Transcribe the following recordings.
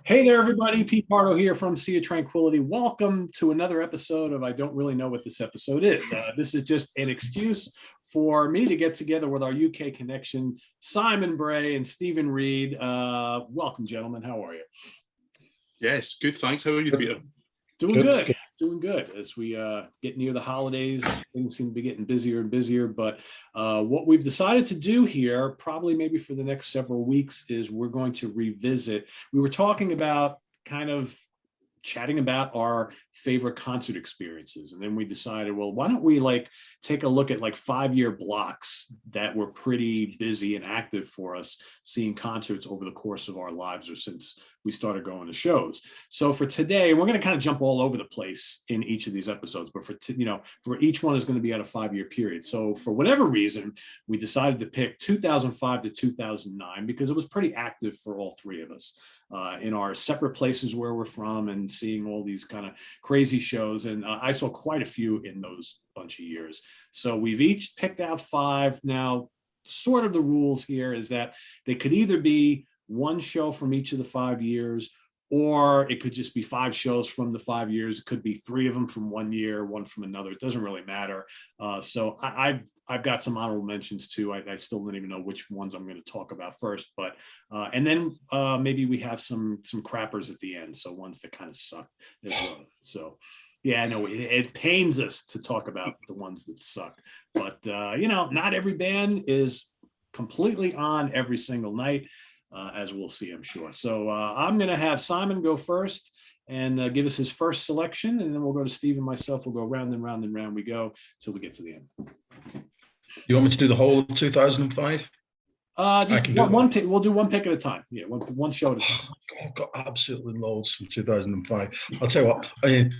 Hey there, everybody. Pete Pardo here from Sea of Tranquility. Welcome to another episode of I Don't Really Know What This Episode Is. This is just an excuse for me to get together with our UK connection, Simon Bray and Steven Reid. Welcome, gentlemen. How are you? Yes, good. Thanks. How are you, Peter? Doing good. Doing good. As we get near the holidays, things seem to be getting busier and busier. But what we've decided to do here, probably maybe for the next several weeks, is we're going to revisit. We were talking about kind of chatting about our favorite concert experiences. And then we decided, well, why don't we take a look at 5-year blocks that were pretty busy and active for us, seeing concerts over the course of our lives or since we started going to shows. So for today, we're going to kind of jump all over the place in each of these episodes, but for each one is going to be at a 5-year period. So for whatever reason, we decided to pick 2005 to 2009 because it was pretty active for all three of us. In our separate places where we're from and seeing all these kind of crazy shows. And I saw quite a few in those bunch of years. So we've each picked out 5. Now, sort of the rules here is that they could either be one show from each of the 5 years, or it could just be 5 shows from the 5 years. It could be 3 of them from one year, 1 from another. It doesn't really matter. So I've got some honorable mentions too. I still don't even know which ones I'm going to talk about first, but and then maybe we have some crappers at the end. So ones that kind of suck as well. So yeah, I know it pains us to talk about the ones that suck, but not every band is completely on every single night. As we'll see, I'm sure. So I'm going to have Simon go first and give us his first selection, and then we'll go to Steve and myself. We'll go round and round and round we go till we get to the end. You want me to do the whole of 2005? Just one pick. We'll do one pick at a time. Yeah, one show at a time. I've got absolutely loads from 2005. I'll tell you what, in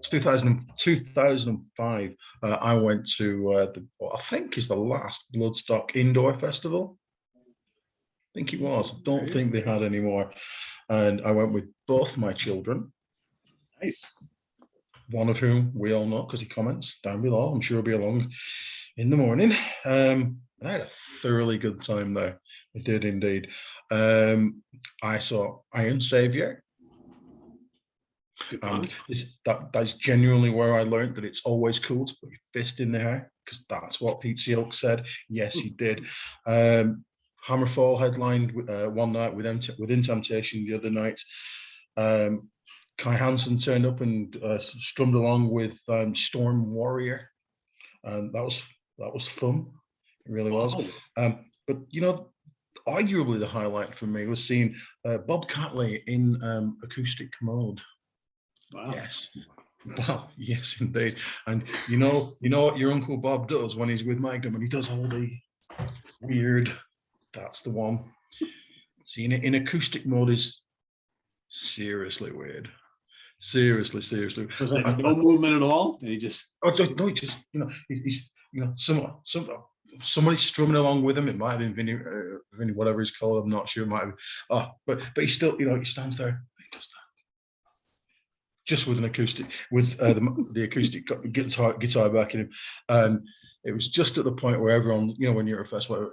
2005, I went to what I think is the last Bloodstock Indoor Festival. I think it was. I don't think they had any more. And I went with both my children. Nice. One of whom we all know because he comments down below. I'm sure he'll be along in the morning. And I had a thoroughly good time there. I did indeed. I saw Iron Savior. And that's genuinely where I learned that it's always cool to put your fist in the air, because that's what Pete Sealk said. Yes, he did. Hammerfall headlined one night with In Temptation the other night. Kai Hansen turned up and strummed along with Storm Warrior, and that was fun. It really was. But arguably the highlight for me was seeing Bob Catley in acoustic mode. Wow. Yes. Well, yes, indeed. And you know what your Uncle Bob does when he's with Magnum, and he does all the weird. That's the one. Seeing it in acoustic mode is seriously weird. Seriously. Was that no movement at all? And he just. Oh no! He just he's somebody strumming along with him. It might have been Vinny, whatever he's called. I'm not sure. It might have. But he still he stands there. He does that just with an acoustic, with the acoustic guitar backing him, and it was just at the point where everyone, when you're at a festival,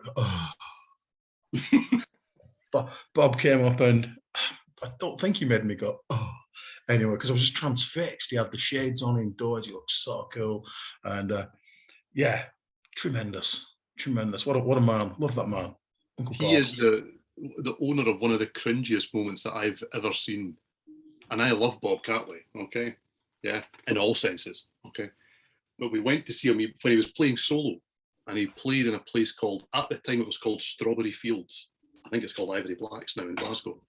Bob came up, and I don't think he made me go, oh. Anyway, because I was just transfixed. He had the shades on indoors. He looked so cool, and yeah, tremendous. What a man! Love that man. Uncle he Bob. Is the owner of one of the cringiest moments that I've ever seen, and I love Bob Catley. Okay, yeah, in all senses. Okay, but we went to see him when he was playing solo, and he played in a place called, at the time it was called Strawberry Fields. I think it's called Ivory Blacks now in Glasgow.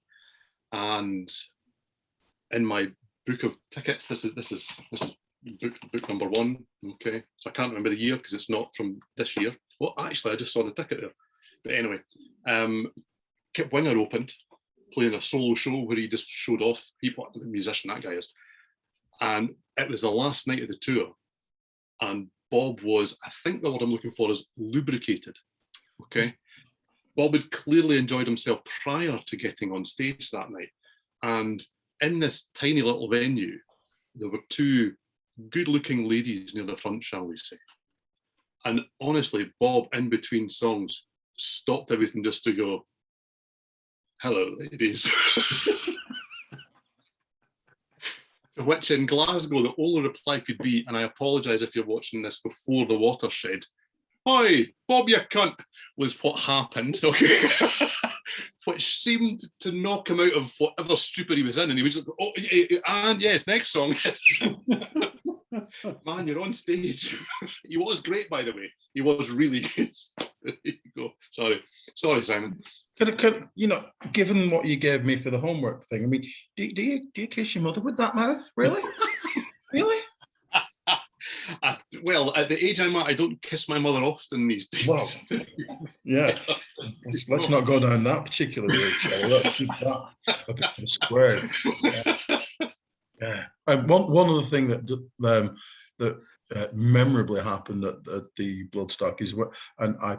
And in my book of tickets, this is book number 1. Okay, so I can't remember the year because it's not from this year. Well, actually, I just saw the ticket there. But anyway, Kip Winger opened, playing a solo show where he just showed off what the musician that guy is. And it was the last night of the tour, and Bob was, I think the word I'm looking for is lubricated. Okay. Bob had clearly enjoyed himself prior to getting on stage that night. And in this tiny little venue, there were 2 good-looking ladies near the front, shall we say. And honestly, Bob, in between songs, stopped everything just to go, hello, ladies. To which in Glasgow, the only reply could be, and I apologise if you're watching this before the watershed, "Hi, Bob, you cunt," was what happened, okay? Which seemed to knock him out of whatever stupor he was in. And he was like, "Oh, and yes, next song." Man, you're on stage. He was great, by the way. He was really good. There you go. Sorry, Simon. Can, given what you gave me for the homework thing, I mean, do you kiss your mother with that mouth? Really? Really? Well, at the age I'm at, I don't kiss my mother often these days. Well, yeah. Let's not go down that particular route, shall we? Let's keep that a bit of a square. Yeah. And one other thing that memorably happened at the Bloodstock is and I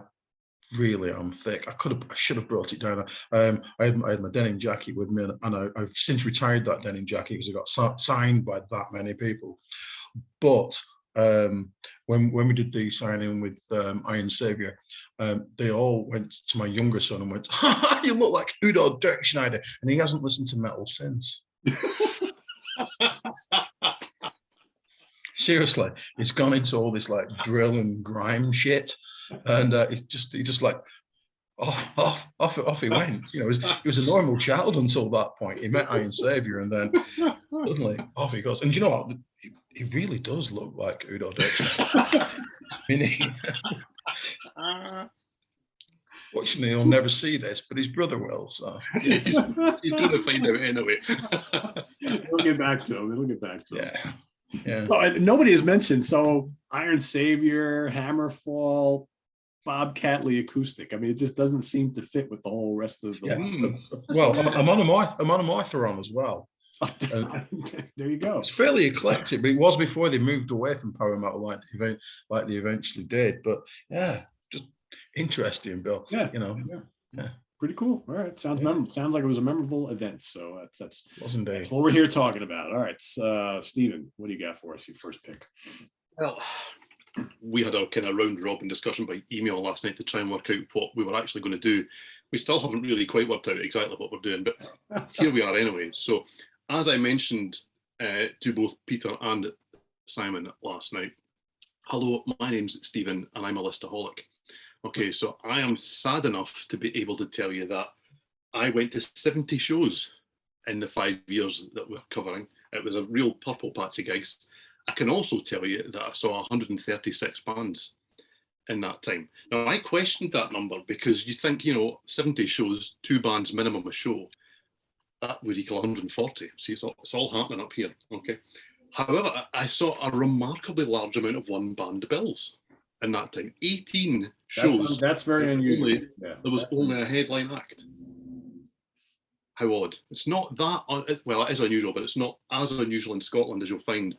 really am thick. I should have brought it down. I had my denim jacket with me, and I've since retired that denim jacket because it got signed by that many people. But when we did the signing with Iron Savior, they all went to my younger son and went, "You look like Udo Dirk Schneider," and he hasn't listened to metal since. Seriously, he's gone into all this like drill and grime shit, and he just like off he went. He was a normal child until that point. He met Iron Savior, and then suddenly off he goes. And you know what? He really does look like Udo Dirk. I mean, fortunately, he'll never see this, but his brother will. So yeah, he's going to find out anyway. We'll get back to him. Yeah. Yeah. So, nobody has mentioned, so Iron Savior, Hammerfall, Bob Catley acoustic. I mean, it just doesn't seem to fit with the whole rest of the line. Well, I'm on a Moitheron as well. There you go. It's fairly eclectic, but it was before they moved away from power metal like they eventually did. But yeah, just interesting, Bill. Yeah. Yeah. Pretty cool. All right. Sounds memorable. Sounds like it was a memorable event. So that's what we're here talking about. All right. Steven, what do you got for us? Your first pick. Well, we had a kind of round robin discussion by email last night to try and work out what we were actually going to do. We still haven't really quite worked out exactly what we're doing, but here we are anyway. So as I mentioned to both Peter and Simon last night, hello, my name's Steven and I'm a listaholic. Okay, so I am sad enough to be able to tell you that I went to 70 shows in the 5 years that we're covering. It was a real purple patch of gigs. I can also tell you that I saw 136 bands in that time. Now, I questioned that number because you think, 70 shows, 2 bands minimum a show, that would equal 140. See, it's all happening up here, okay? However, I saw a remarkably large amount of one-band bills in that time. 18 shows. That's very unusual. There was only a headline act. How odd. It's not that, well, it is unusual, but it's not as unusual in Scotland as you'll find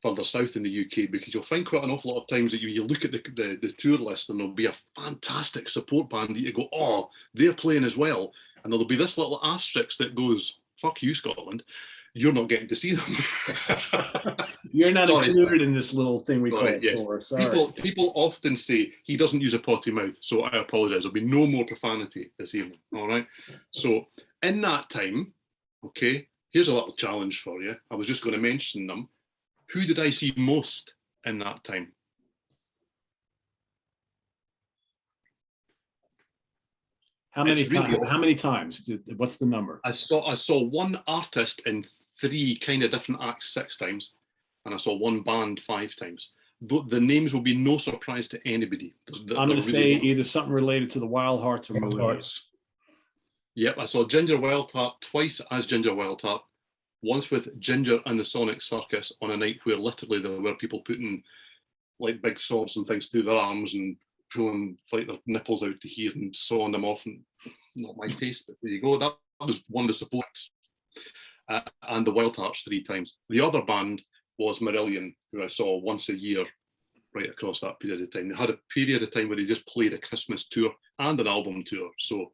further south in the UK, because you'll find quite an awful lot of times that you look at the tour list and there'll be a fantastic support band that you go, oh, they're playing as well. And there'll be this little asterisk that goes, fuck you, Scotland. You're not getting to see them. You're not included in this little thing we call it. Yes. People often say he doesn't use a potty mouth, so I apologise. There'll be no more profanity this evening. All right. So in that time, okay, here's a little challenge for you. I was just going to mention them. Who did I see most in that time? How many times? How many times? What's the number? I saw one artist in 3 kind of different acts 6 times, and I saw one band 5 times. The names will be no surprise to anybody. I'm going to say either something related to the Wild Hearts or Marino. Yep, I saw Ginger Wildheart twice as Ginger Wildheart. Once with Ginger and the Sonic Circus on a night where literally there were people putting like big swords and things through their arms and pulling like their nipples out to here and sawing them off, and not my taste, but there you go. That was one of the supports. And the Wild Hearts 3 times. The other band was Marillion, who I saw once a year right across that period of time. They had a period of time where they just played a Christmas tour and an album tour, so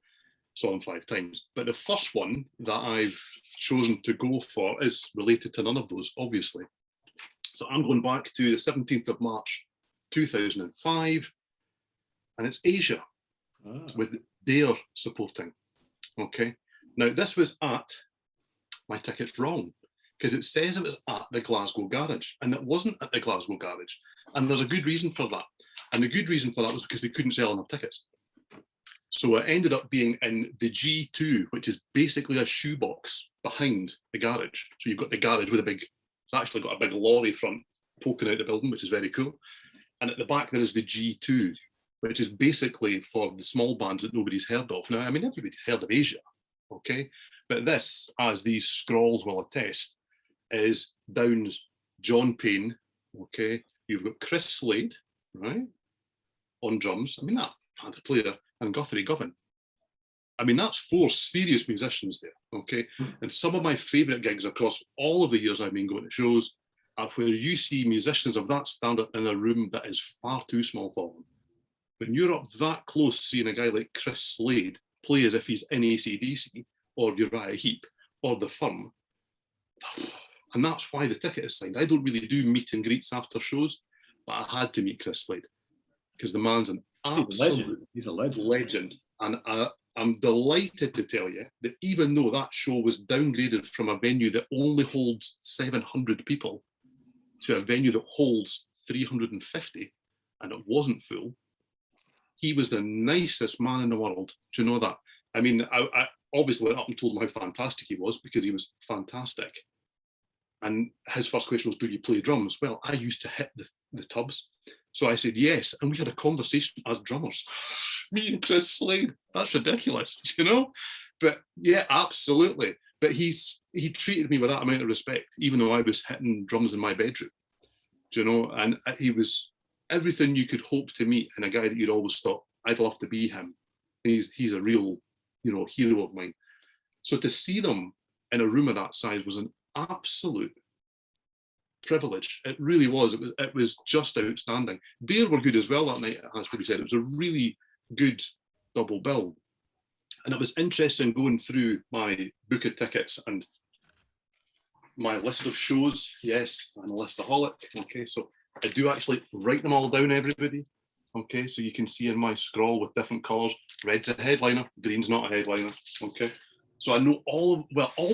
saw them 5 times. But the first one that I've chosen to go for is related to none of those, obviously. So I'm going back to the 17th of March, 2005, and it's Asia with Dare supporting. Okay. Now, this was at, my ticket's wrong, because it says it was at the Glasgow Garage, and it wasn't at the Glasgow Garage. And there's a good reason for that. And the good reason for that was because they couldn't sell enough tickets. So it ended up being in the G2, which is basically a shoebox behind the garage. So you've got the garage with it's actually got a big lorry front poking out the building, which is very cool. And at the back, there is the G2, which is basically for the small bands that nobody's heard of. Now, I mean, everybody's heard of Asia, okay? But this, as these scrolls will attest, is Down's John Payne, okay? You've got Chris Slade, right, on drums. I mean, that band player, and Guthrie Govan. I mean, that's 4 serious musicians there, okay? And some of my favourite gigs across all of the years I've been going to shows are where you see musicians of that standard in a room that is far too small for them. When you're up that close seeing a guy like Chris Slade play as if he's in AC/DC or Uriah Heep or The Firm, and that's why the ticket is signed. I don't really do meet and greets after shows, but I had to meet Chris Slade because the man's an absolute He's a legend. legend. And I'm delighted to tell you that even though that show was downgraded from a venue that only holds 700 people to a venue that holds 350, and it wasn't full, he was the nicest man in the world. Do you know that? I mean, I obviously went up and told him how fantastic he was, because he was fantastic. And his first question was, do you play drums? Well, I used to hit the tubs. So I said, yes. And we had a conversation as drummers. Me and Chris Slade. That's ridiculous, you know? But yeah, absolutely. But he treated me with that amount of respect, even though I was hitting drums in my bedroom. Do you know? And he was everything you could hope to meet in a guy that you'd always thought, I'd love to be him. He's a real, you know, hero of mine. So to see them in a room of that size was an absolute privilege. It really was. It was just outstanding. Dare were good as well that night, it has to be said. It was a really good double bill. And it was interesting going through my book of tickets and my list of shows. Yes, I'm a listaholic. Okay, so I do actually write them all down, everybody. Okay, so you can see in my scroll with different colours. Red's a headliner, green's not a headliner. Okay, so I know all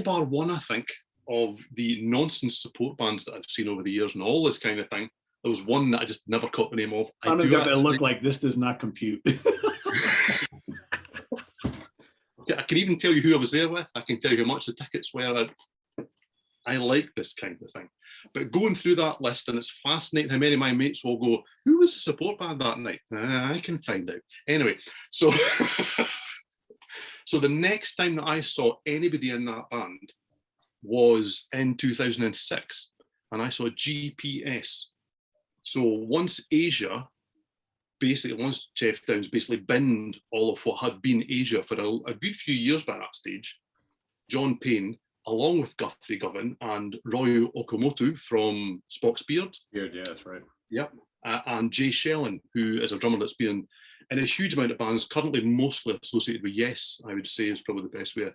bar one, I think, of the nonsense support bands that I've seen over the years and all this kind of thing. There was one that I just never caught the name of. I'm going to look like this does not compute. I can even tell you who I was there with. I can tell you how much the tickets were. I like this kind of thing. But going through that list, and it's fascinating how many of my mates will go, who was the support band that night? I can find out. Anyway, so so the next time that I saw anybody in that band was in 2006, and I saw GPS. So once Jeff Downs basically binned all of what had been Asia for a good few years by that stage, John Payne, along with Guthrie Govan and Roy Okamoto from Spock's Beard. Yeah, that's right. Yep. And Jay Shellen, who is a drummer that's been in a huge amount of bands, currently mostly associated with Yes, I would say is probably the best way of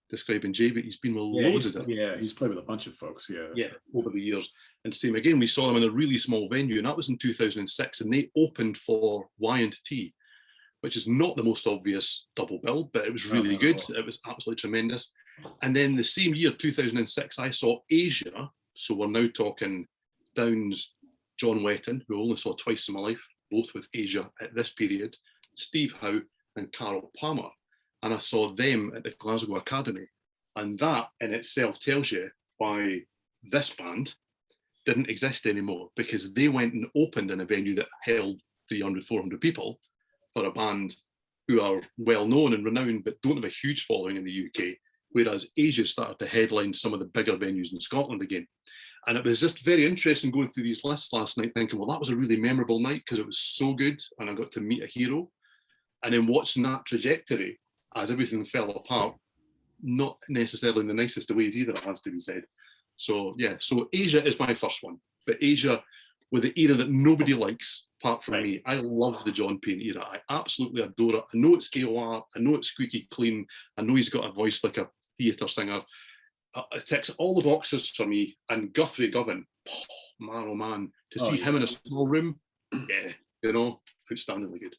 describing Jay, but he's been with loads of them. Yeah, he's played with a bunch of folks, yeah, over the years. And same again, we saw them in a really small venue, and that was in 2006, and they opened for Y&T, which is not the most obvious double bill, but it was really good. It was absolutely tremendous. And then the same year, 2006, I saw Asia. So we're now talking Downs, John Wetton, who I only saw twice in my life, both with Asia at this period, Steve Howe and Carol Palmer. And I saw them at the Glasgow Academy. And that in itself tells you why this band didn't exist anymore, because they went and opened in a venue that held 300, 400 people for a band who are well known and renowned, but don't have a huge following in the UK, whereas Asia started to headline some of the bigger venues in Scotland again. And it was just very interesting going through these lists last night, thinking, well, that was a really memorable night because it was so good and I got to meet a hero. And then watching that trajectory as everything fell apart, not necessarily in the nicest of ways either, it has to be said. So yeah, so Asia is my first one, but Asia with the era that nobody likes apart from me. I love the John Payne era. I absolutely adore it. I know it's KOR, I know it's squeaky clean, I know he's got a voice like a theatre singer. It ticks all the boxes for me. And Guthrie Govan, man, oh man, to see him in a small room, yeah, you know, outstandingly good.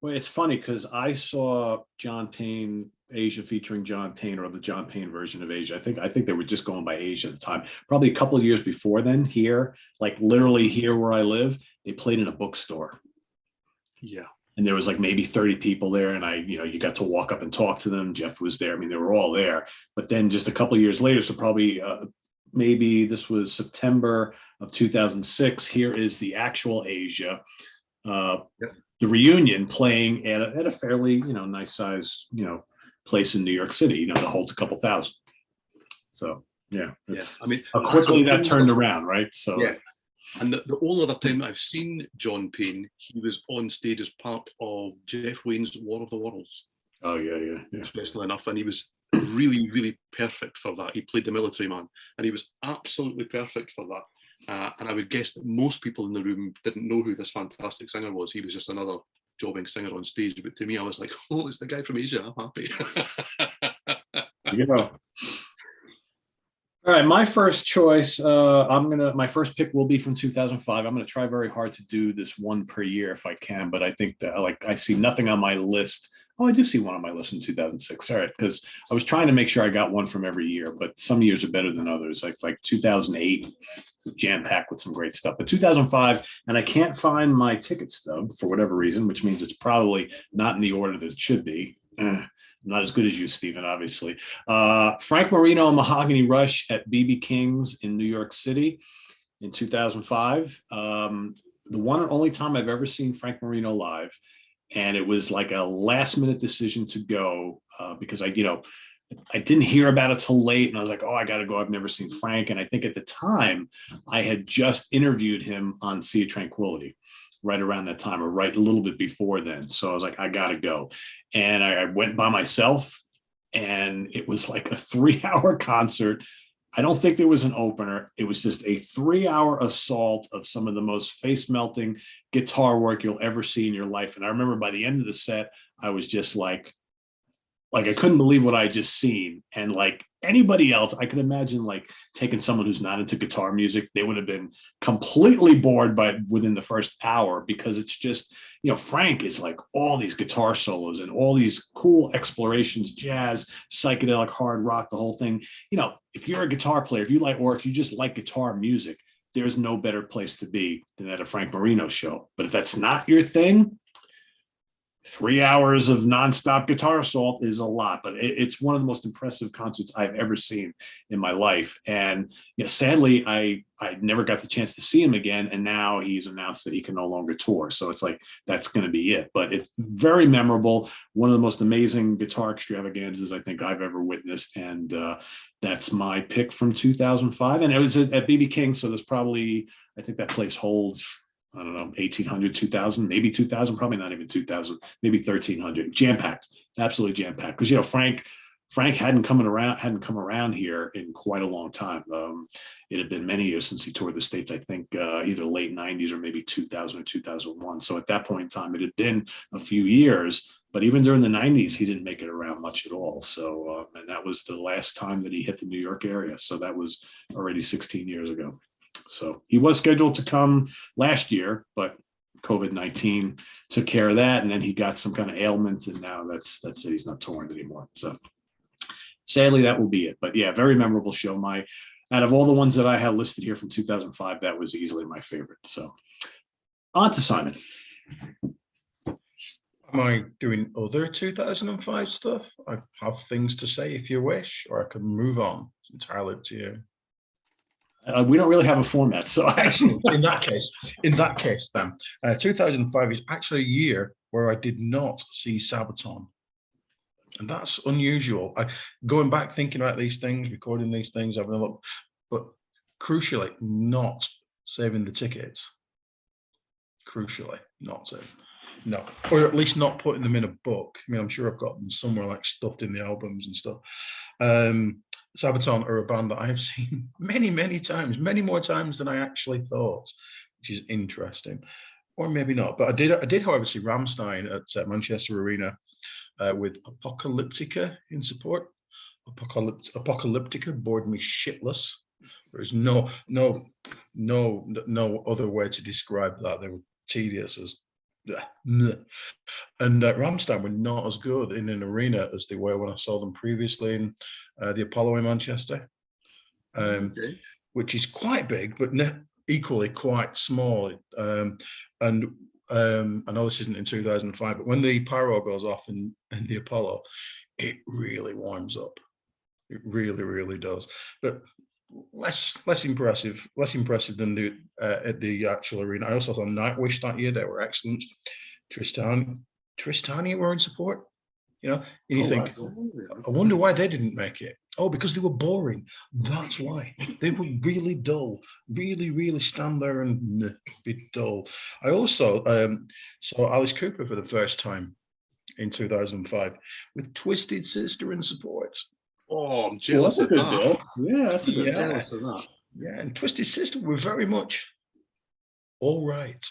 Well, it's funny because I saw John Payne Asia featuring John Payne, or the John Payne version of Asia. I think they were just going by Asia at the time. Probably a couple of years before then, here, like literally here where I live, they played in a bookstore. Yeah. And there was like maybe 30 people there, and you got to walk up and talk to them. Jeff was there. I mean, they were all there. But then just a couple of years later, so probably maybe this was September of 2006. Here is the actual Asia, the reunion playing at a fairly nice size place in New York City. That holds a couple thousand. So yeah, I mean, how quickly that turned around, right? So yeah. And the only other time I've seen John Payne, he was on stage as part of Jeff Wayne's War of the Worlds. Oh yeah. Especially enough, and he was really, really perfect for that. He played the military man, and he was absolutely perfect for that. And I would guess that most people in the room didn't know who this fantastic singer was. He was just another jobbing singer on stage. But to me, I was like, oh, it's the guy from Asia. I'm happy. All right, my first choice, my first pick will be from 2005. I'm gonna try very hard to do this one per year if I can, but I think that I see nothing on my list. Oh, I do see one on my list in 2006. All right, because I was trying to make sure I got one from every year, but some years are better than others. Like 2008, jam packed with some great stuff. But 2005, and I can't find my ticket stub for whatever reason, which means it's probably not in the order that it should be. Not as good as you, Steven, obviously. Frank Marino and Mahogany Rush at BB King's in New York City in 2005. The one and only time I've ever seen Frank Marino live. And it was like a last minute decision to go because I didn't hear about it till late. And I was like, oh, I got to go. I've never seen Frank. And I think at the time I had just interviewed him on Sea of Tranquility right around that time, or right a little bit before then. So I was like, I got to go. And I went by myself, and it was like a 3-hour concert. I don't think there was an opener. It was just a 3-hour assault of some of the most face-melting guitar work you'll ever see in your life. And I remember by the end of the set, I was just like I couldn't believe what I had just seen. And like anybody else, I could imagine like taking someone who's not into guitar music, they would have been completely bored within the first hour, because it's just, Frank is like all these guitar solos and all these cool explorations, jazz, psychedelic, hard rock, the whole thing. If you're a guitar player, if you just like guitar music, there's no better place to be than at a Frank Marino show. But if that's not your thing, 3 hours of nonstop guitar assault is a lot, but it's one of the most impressive concerts I've ever seen in my life. And sadly, I never got the chance to see him again. And now he's announced that he can no longer tour. So it's like, that's going to be it. But it's very memorable. One of the most amazing guitar extravaganzas I think I've ever witnessed. And that's my pick from 2005. And it was at BB King. So there's probably, I think that place holds, I don't know, 1,800, 2,000, maybe 2,000, probably not even 2,000, maybe 1,300. Jam packed, absolutely jam packed. Because Frank hadn't come around here in quite a long time. It had been many years since he toured the States. I think either late 90s or maybe 2000 or 2001. So at that point in time, it had been a few years. But even during the 90s, he didn't make it around much at all. So and that was the last time that he hit the New York area. So that was already 16 years ago. So he was scheduled to come last year, but COVID-19 took care of that. And then he got some kind of ailment, and now that's it. He's not touring anymore. So sadly, that will be it. But yeah, very memorable show. Out of all the ones that I have listed here from 2005, that was easily my favorite. So on to Simon. Am I doing other 2005 stuff? I have things to say if you wish, or I can move on. It's entirely up to you. We don't really have a format, so excellent. In that case, then 2005 is actually a year where I did not see Sabaton, and that's unusual. Going back, thinking about these things, recording these things, having a look, but crucially, not saving the tickets. Crucially, not saving. No, or at least not putting them in a book. I mean, I'm sure I've got them somewhere, like stuffed in the albums and stuff. Sabaton are a band that I have seen many, many times, many more times than I actually thought, which is interesting, or maybe not. But I did, however, see Rammstein at Manchester Arena with Apocalyptica in support. Apocalyptica bored me shitless. There's no other way to describe that. They were tedious as And Rammstein were not as good in an arena as they were when I saw them previously in the Apollo in Manchester, which is quite big, but equally quite small. And I know this isn't in 2005, but when the pyro goes off in the Apollo, it really warms up. It really, really does. But less impressive than at the actual arena. I also saw Nightwish that year. They were excellent. Tristania were in support. You know, and you think, I wonder why they didn't make it. Oh, because they were boring. That's why. They were really dull. Really, really stand there and be dull. I also saw Alice Cooper for the first time in 2005 with Twisted Sister in support. Oh, I'm jealous of that. Bill. Yeah, that's a good jealous of that. Yeah, and Twisted Sister were very much all right.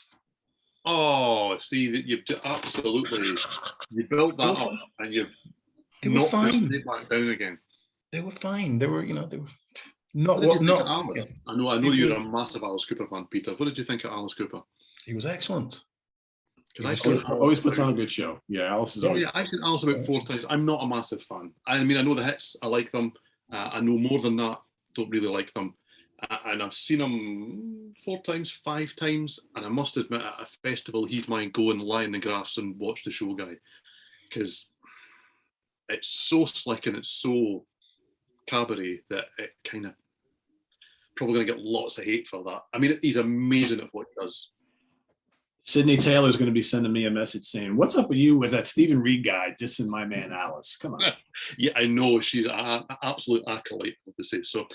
Oh, see that you've absolutely you built that up and you've not fine. Back down again. They were fine. They were, they were not. What did you think of Alice? Yeah. I know you're a massive Alice Cooper fan, Peter. What did you think of Alice Cooper? He was excellent. Because always puts on a good show. Yeah, Alice is. Yeah, I've seen Alice about 4 times. I'm not a massive fan. I mean, I know the hits. I like them. I know more than that. Don't really like them. And I've seen him 4 times, 5 times, and I must admit, at a festival, he's my go and lie in the grass and watch the show guy, because it's so slick and it's so cabaret that it kind of probably going to get lots of hate for that. I mean, he's amazing at what he does. Sydney Taylor's going to be sending me a message saying, "What's up with you with that Steven Reid guy dissing my man Alice? Come on." Yeah, I know she's an absolute acolyte, I have to say. So,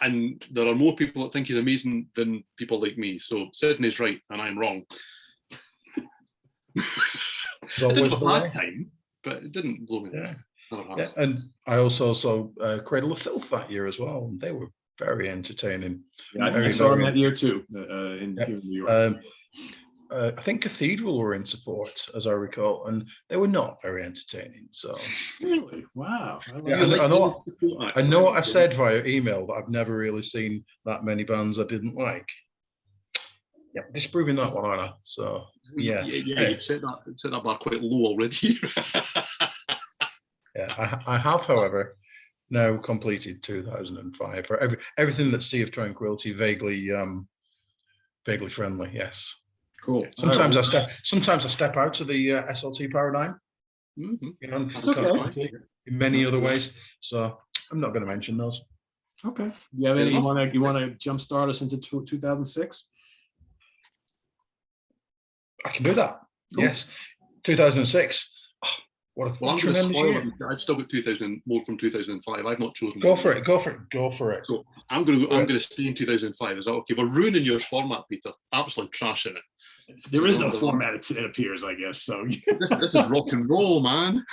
and there are more people that think he's amazing than people like me. So Sydney's right, and I'm wrong. It didn't have a bad time, but it didn't blow me. Yeah, and I also saw Cradle of Filth that year as well, and they were very entertaining. Yeah, I saw them that year too here in New York. I think Cathedral were in support, as I recall, and they were not very entertaining. So really, wow. I know what I said via email that I've never really seen that many bands I didn't like. Yeah, disproving that one, aren't I? So yeah, you've set that bar quite low already. Yeah, I have, however, now completed 2005 for everything that Sea of Tranquility vaguely friendly. Yes. Cool. Sometimes I step out of the SLT paradigm. Mm-hmm. You know, that's okay. In many other ways. So I'm not going to mention those. Okay. You have any? You want to jumpstart us into 2006? I can do that. Cool. Yes, 2006. Oh, what a tremendous year! I've still got 2000 more from 2005. I've not chosen. Go for it. So I'm going to stay in 2005. Is that okay? We're ruining your format, Peter. Absolutely trashing it. There is no format, it appears, I guess. So this is rock and roll, man.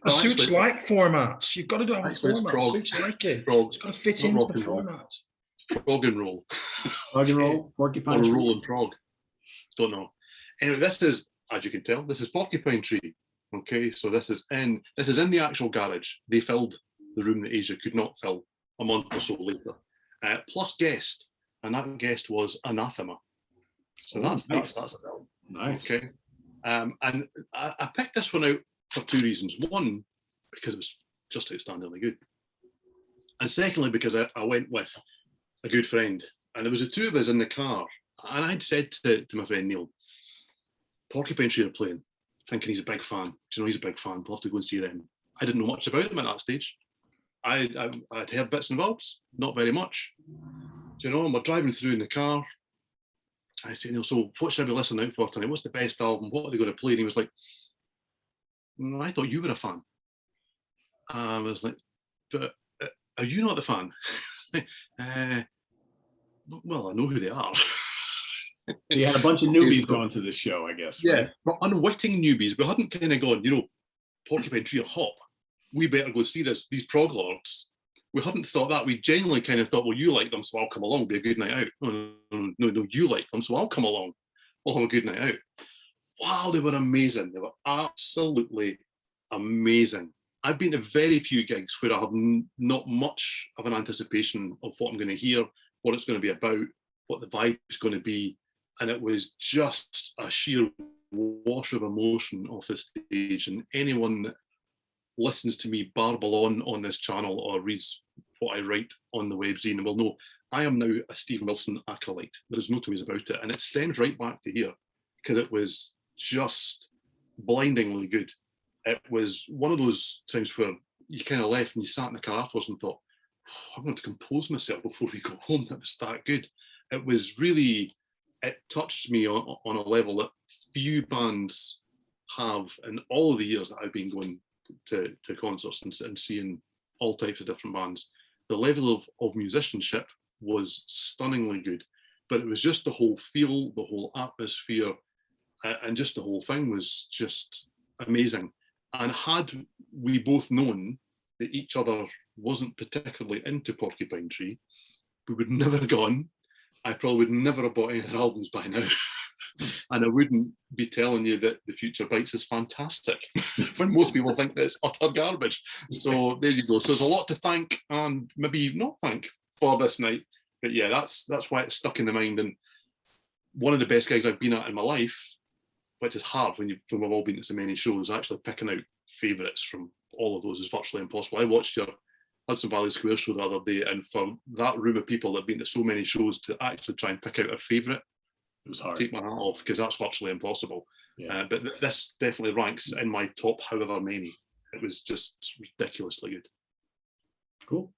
Suits like formats. You've got to have a format. Suits like it. It's got to fit into the format. Prog and roll. Prog and roll. Porcupine Tree. Or roll and prog. Don't know. Anyway, this is, as you can tell, this is Porcupine Tree. Okay, so this is in the actual garage. They filled the room that Asia could not fill a month or so later. Plus guest, and that guest was Anathema. So that's a bill. Nice. Okay. And I picked this one out for 2 reasons. One, because it was just outstandingly good. And secondly, because I went with a good friend. And there was the 2 of us in the car. And I'd said to my friend Neil, Porcupine Tree are playing, thinking he's a big fan. Do you know he's a big fan? We'll have to go and see them. I didn't know much about them at that stage. I'd heard bits and bobs, not very much. Do you know, and we're driving through in the car. I said, Neil, so what should I be listening out for tonight? What's the best album? What are they going to play? And he was like, I thought you were a fan. I was like, but are you not the fan? Well, I know who they are. You had a bunch of newbies going to this show, I guess. Yeah, right? but unwitting newbies. We hadn't kind of gone, Porcupine Tree are hot. We better go see these prog lords. We hadn't thought that. We genuinely kind of thought, well, you like them, so I'll come along. Be a good night out. No, you like them, so I'll come along. We'll have a good night out. Wow, they were amazing. They were absolutely amazing. I've been to very few gigs where I have not much of an anticipation of what I'm going to hear, what it's going to be about, what the vibe is going to be. And it was just a sheer wash of emotion off the stage, and anyone that listens to me barble on this channel or reads what I write on the webzine will know I am now a Stephen Wilson acolyte. There is no two ways about it, and it stems right back to here because it was just blindingly good. It was one of those times where you kind of left and you sat in the car afterwards and thought, oh, I'm going to compose myself before we go home. That was that good. It was really, it touched me on a level that few bands have in all of the years that I've been going to concerts and seeing all types of different bands. The level of musicianship was stunningly good, but it was just the whole feel, the whole atmosphere, and just the whole thing was just amazing. And had we both known that each other wasn't particularly into Porcupine Tree, we would never have gone. I probably would never have bought any of their albums by now. And I wouldn't be telling you that The Future Bites is fantastic when most people think that it's utter garbage. So there you go. So there's a lot to thank and maybe not thank for this night. But yeah, that's why it's stuck in the mind. And one of the best gigs I've been at in my life, which is hard when we've all been to so many shows, actually picking out favourites from all of those is virtually impossible. I watched your Hudson Valley Square show the other day, and for that room of people that have been to so many shows to actually try and pick out a favourite, it was hard. Take my hat off, because that's virtually impossible. Yeah. But this definitely ranks in my top however many. It was just ridiculously good. Cool.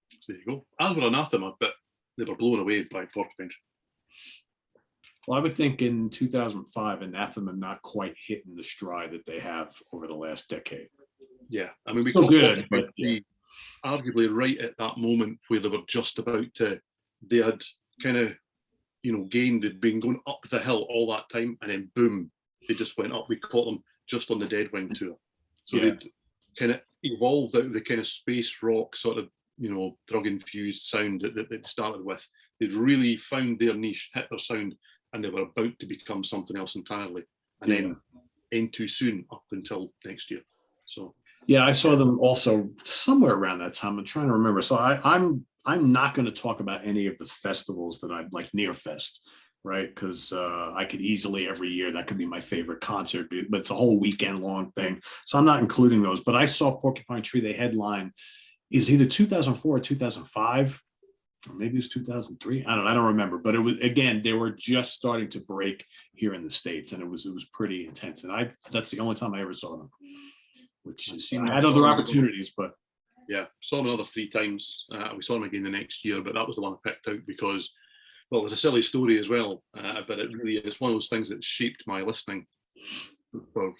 So there you go. As were Anathema, but they were blown away by Porcupine Tree. Well, I would think in 2005, Anathema not quite hitting the stride that they have over the last decade. Yeah, I mean, we Still got good, but yeah. Arguably right at that moment where they were just about to, they had kind of, gained, they'd been going up the hill all that time, and then boom, they just went up. We caught them just on the Dead Wing tour. So they'd kind of evolved out of the kind of space rock sort of, drug-infused sound that they'd started with. They'd really found their niche, hit their sound, and they were about to become something else entirely. And then end too soon up until next year. So yeah, I saw them also somewhere around that time. I'm trying to remember. So I'm not going to talk about any of the festivals that I like near fest, right? Because I could easily every year, that could be my favorite concert, but it's a whole weekend long thing. So I'm not including those. But I saw Porcupine Tree, they headline is either 2004 or 2005, or maybe it was 2003. I don't remember. But it was, again, they were just starting to break here in the States, and it was pretty intense. And that's the only time I ever saw them. Which is, I had other opportunities, but yeah, saw them another 3 times. We saw them again the next year, but that was the one I picked out because, well, it was a silly story as well, but it really is one of those things that shaped my listening. For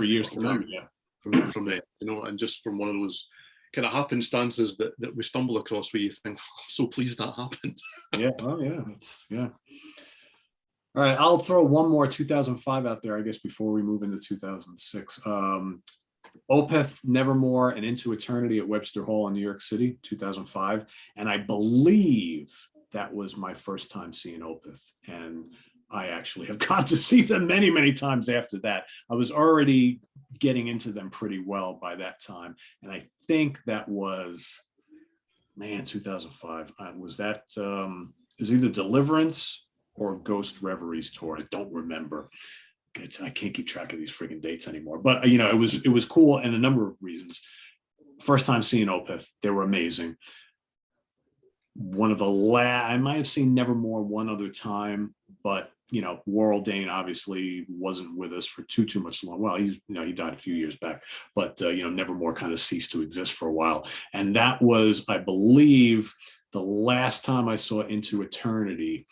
years to come. Yeah, from there, and just from one of those kind of happenstances that we stumble across, where you think, oh, I'm so pleased that happened. Yeah. Oh yeah, yeah. All right, I'll throw one more 2005 out there, I guess, before we move into 2006. Opeth, Nevermore, and Into Eternity at Webster Hall in New York City, 2005. And I believe that was my first time seeing Opeth. And I actually have got to see them many, many times after that. I was already getting into them pretty well by that time. And I think that was, 2005. Was that, it was either Deliverance or Ghost Reveries tour. I don't remember. I can't keep track of these friggin' dates anymore. But it was cool in a number of reasons. First time seeing Opeth, they were amazing. One of the I might have seen Nevermore one other time, but Warrell Dane obviously wasn't with us for too much long. Well, he died a few years back, but Nevermore kind of ceased to exist for a while. And that was, I believe, the last time I saw Into Eternity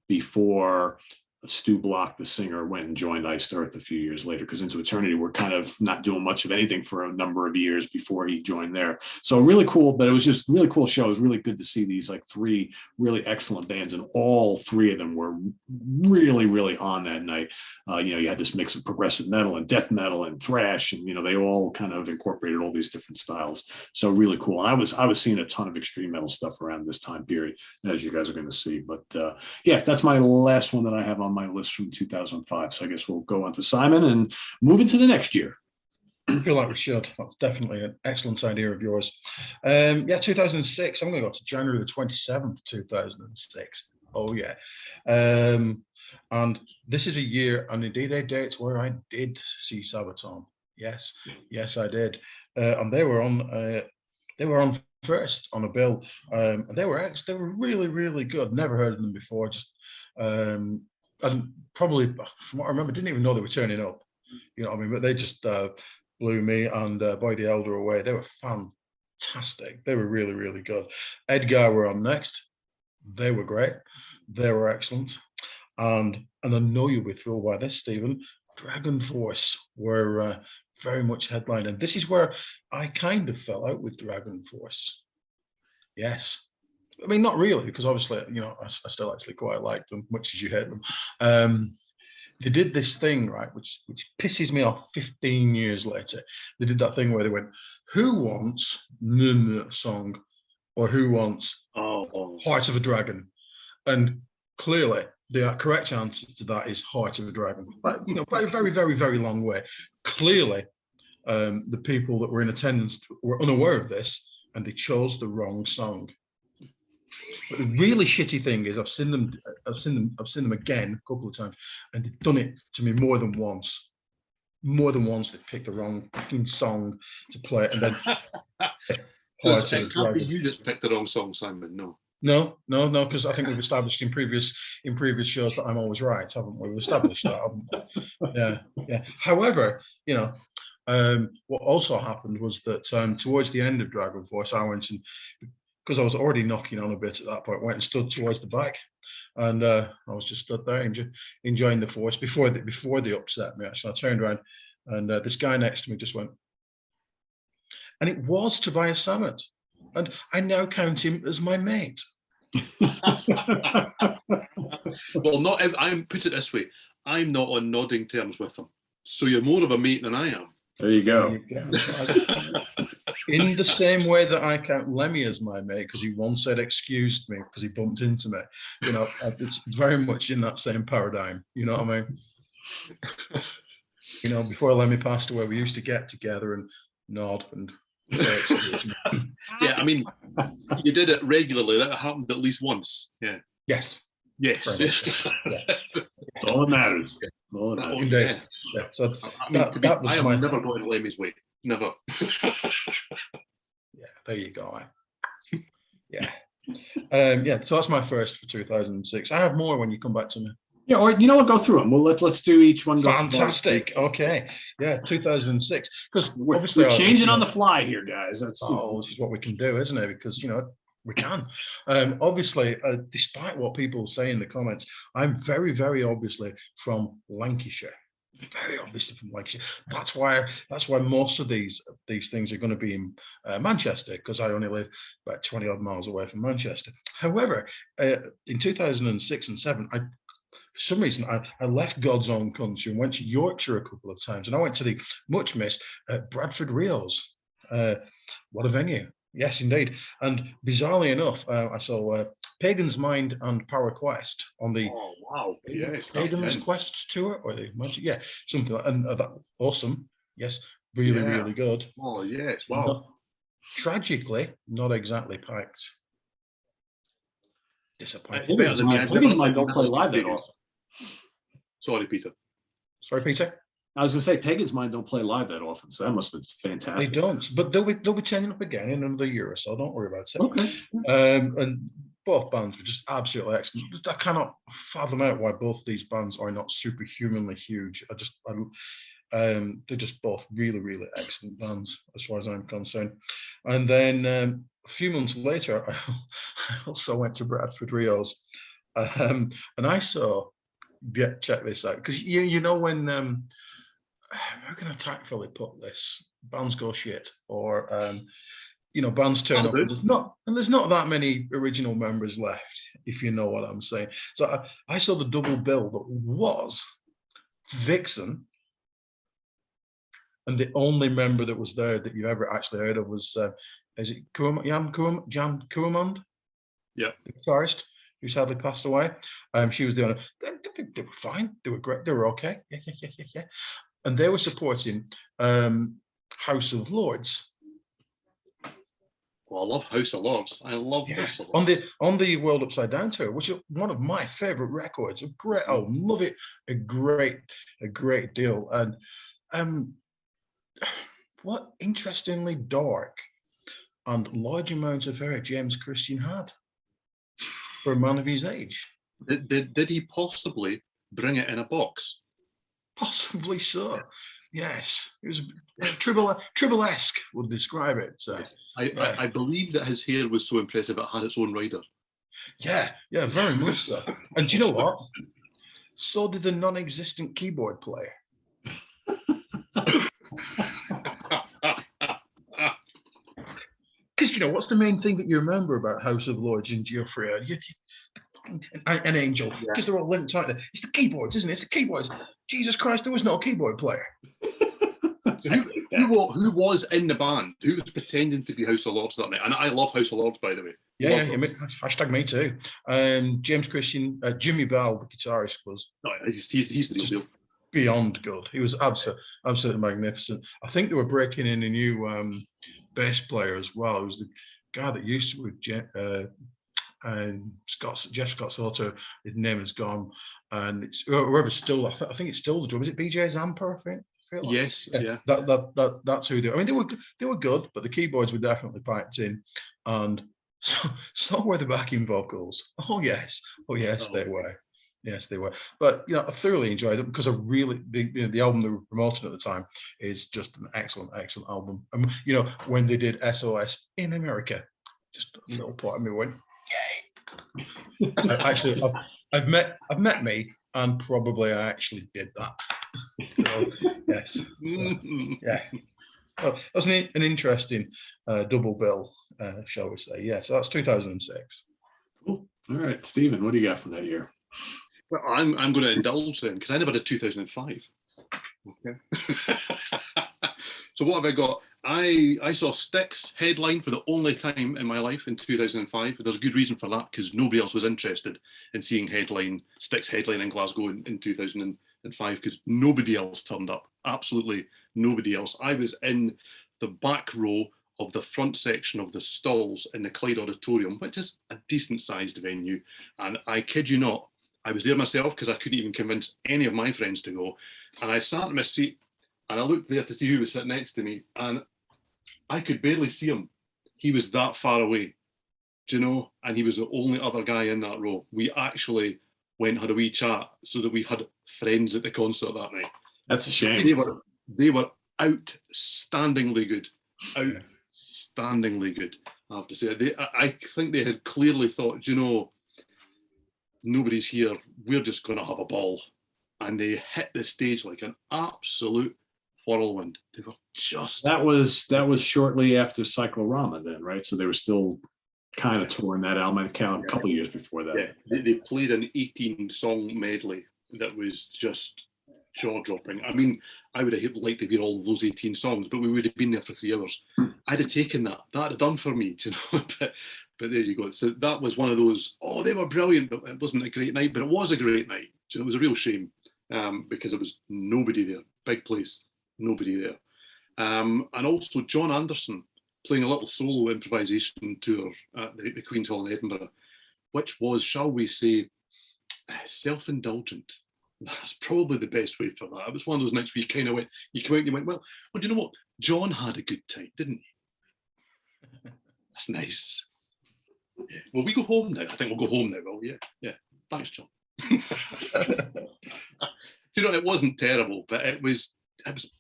before Stu Block, the singer, went and joined Iced Earth a few years later, because Into Eternity were kind of not doing much of anything for a number of years before he joined there. So really cool, but it was just really cool show. It was really good to see these like 3 really excellent bands, and all 3 of them were really, really on that night. You had this mix of progressive metal and death metal and thrash, and they all kind of incorporated all these different styles. So really cool. And I was seeing a ton of extreme metal stuff around this time period, as you guys are going to see. But that's my last one that I have on my list from 2005. So I guess we'll go on to Simon and move into the next year. I feel like we should. That's definitely an excellent idea of yours. 2006. I'm going to go to January the 27th, 2006. Oh yeah. And this is a year, and indeed a date where I did see Sabaton. Yes, yes, I did. And they were on first on a bill, and they were really, really good. Never heard of them before. Just and probably from what I remember, didn't even know they were turning up. You know what I mean? But they just blew me and Boy the Elder away. They were fantastic. They were really, really good. Edgar were on next. They were great. They were excellent. And I know you'll be thrilled by this, Stephen. DragonForce were very much headlining. This is where I kind of fell out with DragonForce. Yes. I mean, not really, because obviously, you know, I still actually quite like them, much as you hate them. They did this thing, right, which pisses me off 15 years later. They did that thing where they went, who wants song, or who wants Heart of a Dragon? And clearly, the correct answer to that is Heart of a Dragon. But, you know, by a very, very, very long way. Clearly, the people that were in attendance were unaware of this, and they chose the wrong song. But the really shitty thing is, I've seen them again a couple of times, and they've done it to me more than once. More than once, they've picked the wrong fucking song to play, and then. So it can't be you that's picked the wrong song, Simon. No. No, because I think we've established in previous shows that I'm always right, haven't we? We've established that, haven't we? Yeah. However, you know, what also happened was that towards the end of DragonForce, I went and, because I was already knocking on a bit at that point, went and stood towards the back, and I was just stood there enjoying the Force before they upset me. Actually, I turned around, and this guy next to me just went, and it was Tobias Sammet. And I now count him as my mate. Well, not if I'm put it this way, I'm not on nodding terms with him. So you're more of a mate than I am. There you go. In the same way that I count Lemmy as my mate, because he once said excused me because he bumped into me. You know, it's very much in that same paradigm. You know what I mean? You know, before Lemmy passed away, we used to get together and nod and yeah, I mean, you did it regularly. That happened at least once. Yeah. Yes. Yes. Yeah. That's all that matters. Indeed. Yeah. So that was I my. am never going Lemmy's way. Never. Yeah. There you go. Yeah. Yeah. So that's my first for 2006. I have more when you come back to me. Yeah, or you know what? Go through them. Well, let's do each one. Fantastic. Okay. Yeah, 2006. Because obviously we're changing on the fly here, guys. This is what we can do, isn't it? Because, you know, we can. Obviously, despite what people say in the comments, I'm very, very obviously from Lancashire. Very obviously from Lancashire. That's why most of these things are going to be in Manchester, because I only live about 20 odd miles away from Manchester. However, in 2006 and 7, for some reason, I left God's own country and went to Yorkshire a couple of times. And I went to the much missed Bradford Rios. What a venue. Yes, indeed. And bizarrely enough, I saw Pagan's Mind and Power Quest on the Pagan's Quest tour, or the Magic, something like that. And that awesome. Yes, really, really good. Oh, yes. Wow. Tragically, not exactly packed. Disappointing. Pagan's Mind don't play live that often. Sorry, Peter. Sorry, Peter. I was going to say Pagan's Mind don't play live that often, so that must have been fantastic. They don't, but they'll be turning up again in another year or so. Don't worry about it. Okay. And both bands were just absolutely excellent. I cannot fathom out why both these bands are not superhumanly huge. They're just both really, really excellent bands as far as I'm concerned. And then a few months later, I also went to Bradford Rios, and I saw. Check this out, because you know when how can I tactfully put this? Bands go shit, or you know, bands turn up. There's not that many original members left, if you know what I'm saying. So I saw the double bill that was Vixen, and the only member that was there that you ever actually heard of was is it Jan Kuramond? Yeah, the guitarist, who sadly passed away. She was the only. They were fine. They were great. They were okay. Yeah. And they were supporting House of Lords. I love House of Lords. I love Yeah. House of Lords. On the World Upside Down tour, which is one of my favorite records. A great album, love it. A great deal. And what interestingly dark and large amounts of hair James Christian had for a man of his age. Did he possibly bring it in a box? Possibly so. Yes, it was triple-esque would describe it. So, Yes. I believe that his hair was so impressive it had its own rider. yeah, very much so. And do you know what? So did the non-existent keyboard player. Because you know what's the main thing that you remember about House of Lords and Geoffrey and Angel? Because they're all linked, aren't they? It's the keyboards, isn't it? It's the keyboards. Jesus Christ, there was no keyboard player. Who was in the band? Who was pretending to be House of Lords that night? And I love House of Lords, by the way. Yeah, hashtag me too. James Christian, Jimmy Bell, the guitarist, was he's the real deal. Beyond good. He was absolutely magnificent. I think they were breaking in a new bass player as well. It was the guy that used to with Jeff Scott Soto. His name is gone, and it's whoever's still. I think it's still the drum. Is it BJ Zampa? I think. Like. Yes, yeah. That's who they. I mean, they were good, but the keyboards were definitely piped in, and so were the backing vocals. Oh yes, they were. Yes, they were. But you know, I thoroughly enjoyed them because the album they were promoting at the time is just an excellent album. And you know, when they did SOS in America, just a little part of me went, yay! I've met me, and probably I actually did that. So, yes. So, yeah. Well, that was an interesting double bill, shall we say? Yeah. So that's 2006. Cool. All right, Steven, what do you got from that year? Well, I'm going to indulge then because I never did 2005. Okay. So what have I got? I saw Styx headline for the only time in my life in 2005. There's a good reason for that because nobody else was interested in seeing Styx headline in Glasgow in 2005 because nobody else turned up. Absolutely nobody else. I was in the back row of the front section of the stalls in the Clyde Auditorium, which is a decent sized venue. And I kid you not, I was there myself because I couldn't even convince any of my friends to go. And I sat in my seat and I looked there to see who was sitting next to me and I could barely see him. He was that far away, do you know? And he was the only other guy in that row. We actually went and had a wee chat so that we had friends at the concert that night. That's a shame. They were outstandingly good. Outstandingly good, I have to say. I think they had clearly thought, you know, nobody's here, we're just going to have a ball. And they hit the stage like an absolute whirlwind. They were just... That was shortly after Cyclorama then, right? So they were still kind of touring that album. I count a couple of years before that. Yeah, they played an 18-song medley that was just jaw-dropping. I mean, I would have liked to hear all of those 18 songs, but we would have been there for 3 hours. I'd have taken that. That'd have done for me, you know. But there you go. So that was one of those, they were brilliant, but it wasn't a great night. But it was a great night. So it was a real shame because there was nobody there. Big place, nobody there. And also John Anderson playing a little solo improvisation tour at the Queen's Hall in Edinburgh, which was, shall we say, self-indulgent. That's probably the best way for that. It was one of those nights where you kind of went, you came out and you went, well, do you know what? John had a good time, didn't he? That's nice. Yeah. Will we go home now? I think we'll go home now. Well, yeah. Thanks, John. You know, it wasn't terrible, but it was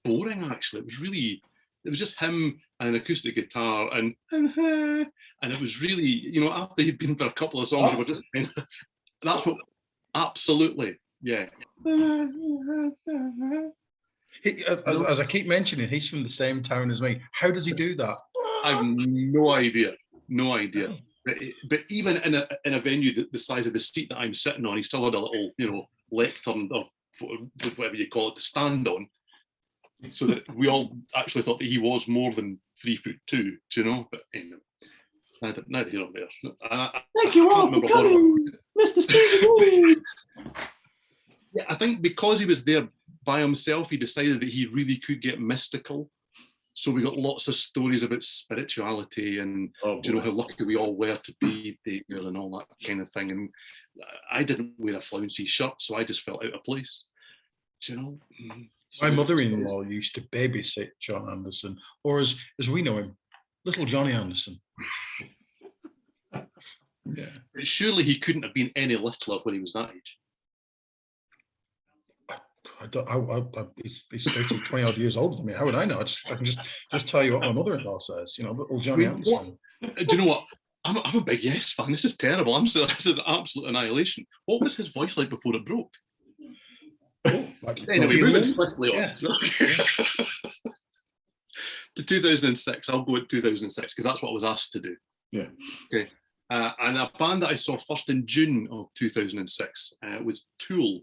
boring actually. It was just him and an acoustic guitar and it was really, you know, after he'd been for a couple of songs, you were just that's what absolutely, yeah. As I keep mentioning, he's from the same town as me. How does he do that? I've no idea. But even in a venue the size of the seat that I'm sitting on, he still had a little, you know, lectern or whatever you call it to stand on, so that we all actually thought that he was more than 3'2", do you know? But anyway, neither here nor there. Thank you all for coming, Mr. Steven Reid. Yeah, I think because he was there by himself, he decided that he really could get mystical So we got lots of stories about spirituality and you know how lucky we all were to be there and all that kind of thing. And I didn't wear a flouncy shirt, so I just felt out of place. Do you know? So my mother-in-law used to babysit John Anderson, or as we know him, Little Johnny Anderson. Yeah. But surely he couldn't have been any littler when he was that age. I don't. He's 20 odd years older than me. How would I know? I can just tell you what my mother-in-law says. You know, Little Johnny Anderson. Do you know what? I'm a big Yes fan. This is terrible. This is an absolute annihilation. What was his voice like before it broke? Anyway, moving swiftly on. Yeah. To 2006, I'll go with 2006 because that's what I was asked to do. Yeah. Okay. And a band that I saw first in June of 2006 was Tool.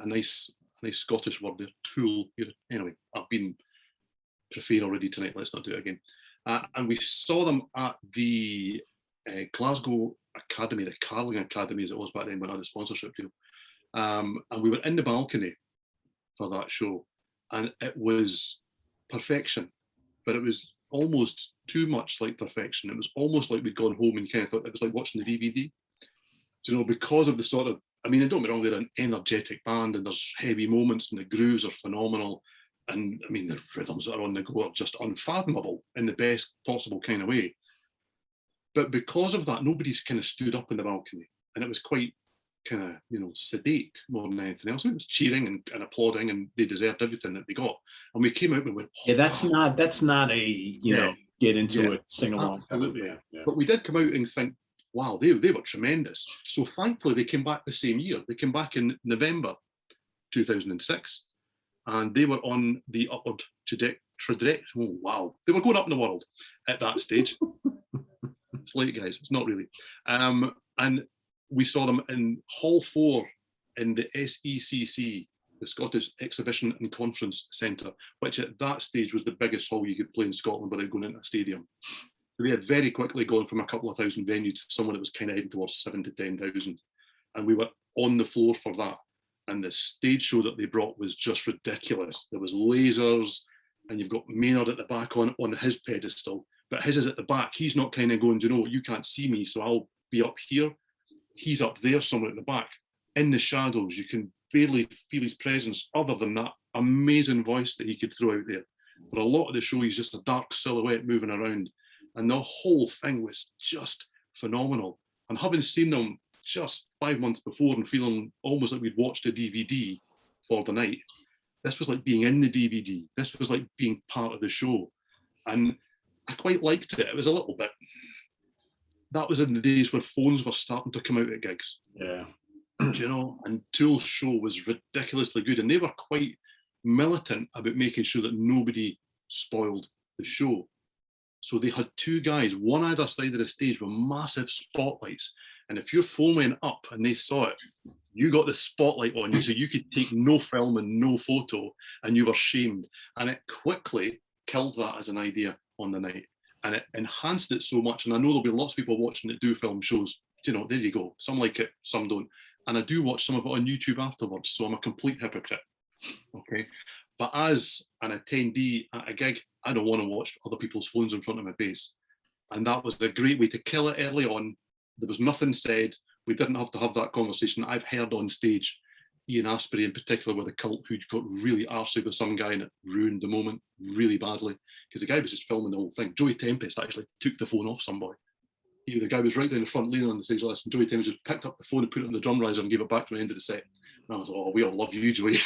A nice Scottish word there, Tool. Anyway, I've been profane already tonight. Let's not do it again. And we saw them at the Glasgow Academy, the Carling Academy as it was back then when I had a sponsorship deal. And we were in the balcony for that show, and it was perfection, but it was almost too much like perfection. It was almost like we'd gone home and you kind of thought it was like watching the DVD. You know, because of the sort of, I mean, don't get me wrong, they're an energetic band and there's heavy moments and the grooves are phenomenal. And I mean, the rhythms that are on the go are just unfathomable in the best possible kind of way. But because of that, nobody's kind of stood up in the balcony, and it was quite kind of, you know, sedate more than anything else. It was cheering and applauding, and they deserved everything that they got. And we came out and went, yeah, that's not a, you know, get into it, sing along. Absolutely. Yeah. But we did come out and think, wow, they were tremendous. So thankfully they came back the same year. They came back in November 2006, and they were on the upward trajectory. Oh, wow. They were going up in the world at that stage. It's late, guys. It's not really. And we saw them in Hall 4 in the SECC, the Scottish Exhibition and Conference Centre, which at that stage was the biggest hall you could play in Scotland without going into a stadium. We had very quickly gone from a couple of thousand venues to someone that was kind of heading towards 7,000 to 10,000. And we were on the floor for that. And the stage show that they brought was just ridiculous. There was lasers, and you've got Maynard at the back on his pedestal, but his is at the back. He's not kind of going, you know, you can't see me, so I'll be up here. He's up there somewhere at the back. In the shadows, you can barely feel his presence other than that amazing voice that he could throw out there. For a lot of the show, he's just a dark silhouette moving around. And the whole thing was just phenomenal. And having seen them just 5 months before and feeling almost like we'd watched a DVD for the night, this was like being in the DVD. This was like being part of the show. And I quite liked it. It was a little bit, that was in the days where phones were starting to come out at gigs. Yeah. You know, and Tool's show was ridiculously good. And they were quite militant about making sure that nobody spoiled the show. So they had two guys, one either side of the stage with massive spotlights. And if your phone went up and they saw it, you got the spotlight on you. So you could take no film and no photo, and you were shamed. And it quickly killed that as an idea on the night. And it enhanced it so much. And I know there'll be lots of people watching that do film shows. You know, there you go. Some like it, some don't. And I do watch some of it on YouTube afterwards. So I'm a complete hypocrite. Okay. But as an attendee at a gig, I don't want to watch other people's phones in front of my face. And that was a great way to kill it early on. There was nothing said. We didn't have to have that conversation. I've heard on stage, Ian Astbury in particular with a cult who got really arsey with some guy and it ruined the moment really badly because the guy was just filming the whole thing. Joey Tempest actually took the phone off somebody. The guy was right down the front leaning on the stage list, and Joey Tempest just picked up the phone and put it on the drum riser and gave it back to the end of the set. And I was like, oh, we all love you, Joey.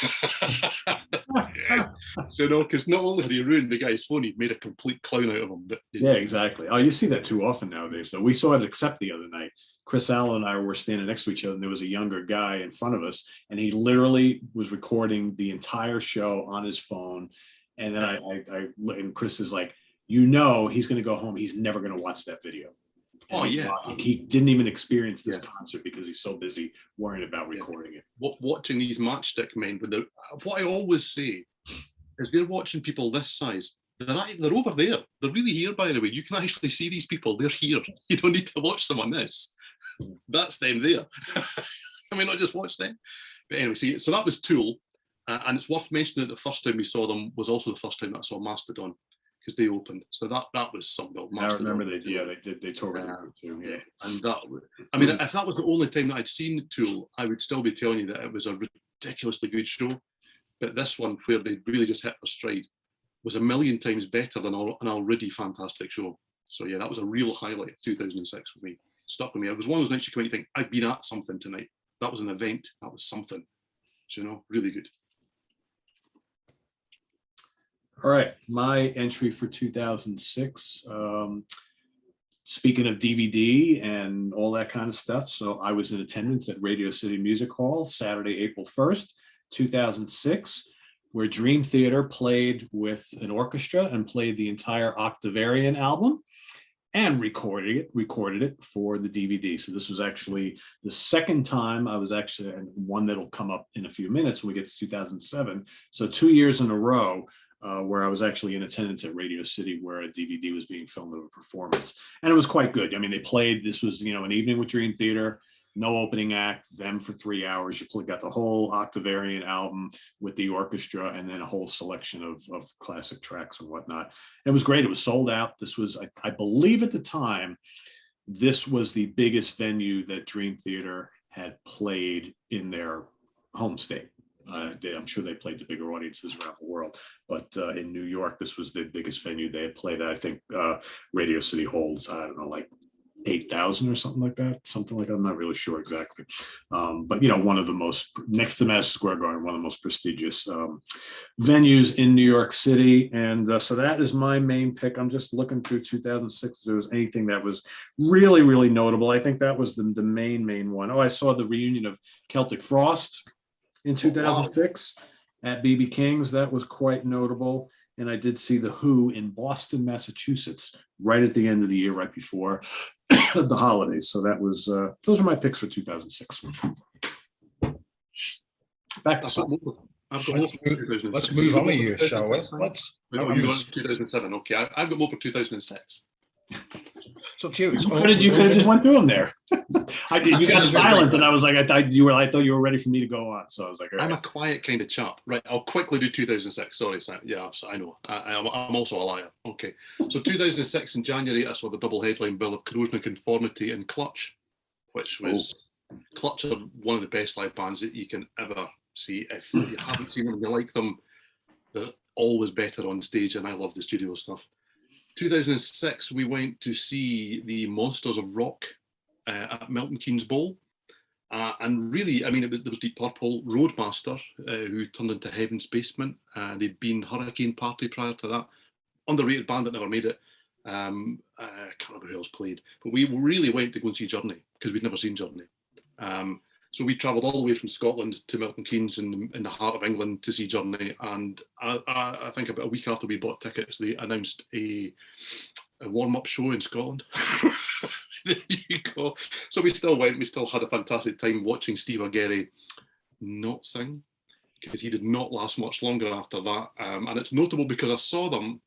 Yeah. You know, because not only had he ruined the guy's phone, he'd made a complete clown out of him. But, yeah, exactly. Oh, you see that too often nowadays. So we saw it Accept the other night. Chris Allen and I were standing next to each other, and there was a younger guy in front of us, and he literally was recording the entire show on his phone. And then and Chris is like, you know, he's going to go home. He's never going to watch that video. Oh, yeah. He didn't even experience this concert because he's so busy worrying about recording it. Watching these matchstick men, what I always say is they're watching people this size. They're over there. They're really here, by the way. You can actually see these people. They're here. You don't need to watch them on this. That's them there. Can we not just watch them? But anyway, so that was Tool. And it's worth mentioning that the first time we saw them was also the first time that I saw Mastodon. because they opened. So that was some built. I remember they did. They toured with them too. Yeah. And that, I mean, if that was the only time that I'd seen Tool, I would still be telling you that it was a ridiculously good show. But this one, where they really just hit their stride, was a million times better than an already fantastic show. So yeah, that was a real highlight of 2006 for me. Stuck with me. It was one of those nights you come in and think, I've been at something tonight. That was an event. That was something. So, you know, really good. All right, my entry for 2006. Speaking of DVD and all that kind of stuff, so I was in attendance at Radio City Music Hall Saturday, April 1st, 2006, where Dream Theater played with an orchestra and played the entire Octavarian album and recorded it for the DVD. So this was actually the second time I was actually, and one that'll come up in a few minutes when we get to 2007. So 2 years in a row where I was actually in attendance at Radio City, where a DVD was being filmed of a performance. And it was quite good. I mean, they played, this was, you know, an evening with Dream Theater, no opening act, them for 3 hours. You got the whole Octavarian album with the orchestra and then a whole selection of classic tracks and whatnot. And it was great. It was sold out. This was, I believe at the time, this was the biggest venue that Dream Theater had played in their home state. I'm sure they played to bigger audiences around the world, but in New York, this was the biggest venue they had played at. I think Radio City holds, I don't know, like 8,000 or something like that. I'm not really sure exactly. But, you know, one of the most, next to Madison Square Garden, one of the most prestigious venues in New York City. And so that is my main pick. I'm just looking through 2006. If there was anything that was really, really notable. I think that was the main one. Oh, I saw the reunion of Celtic Frost in 2006 at BB King's. That was quite notable. And I did see The Who in Boston, Massachusetts, right at the end of the year, right before the holidays. So that was, those are my picks for 2006. Back to some. Let's move on a year, shall we? You got 2007. Okay, I've got more for 2006. So you could have just went through them there. You got silent, and I was like, I thought you were ready for me to go on. So I was like, all right. I'm a quiet kind of chap. Right, I'll quickly do 2006. Sorry, Sam. Yeah, I know. I'm also a liar. Okay, so 2006 in January, I saw the double headline bill of Corrosion of Conformity and Clutch, which was Clutch are one of the best live bands that you can ever see. If you haven't seen them, you like them, they're always better on stage, and I love the studio stuff. 2006, we went to see the Monsters of Rock at Milton Keynes Bowl. And really, I mean, there was Deep Purple, Roadmaster, who turned into Heaven's Basement. They'd been Hurricane Party prior to that. Underrated band that never made it. I can't remember who else played. But we really went to go and see Journey, because we'd never seen Journey. So we travelled all the way from Scotland to Milton Keynes in the heart of England to see Journey. And I think about a week after we bought tickets, they announced a warm-up show in Scotland. There you go. So we still went. We still had a fantastic time watching Steve Aguirre not sing, because he did not last much longer after that. And it's notable because I saw them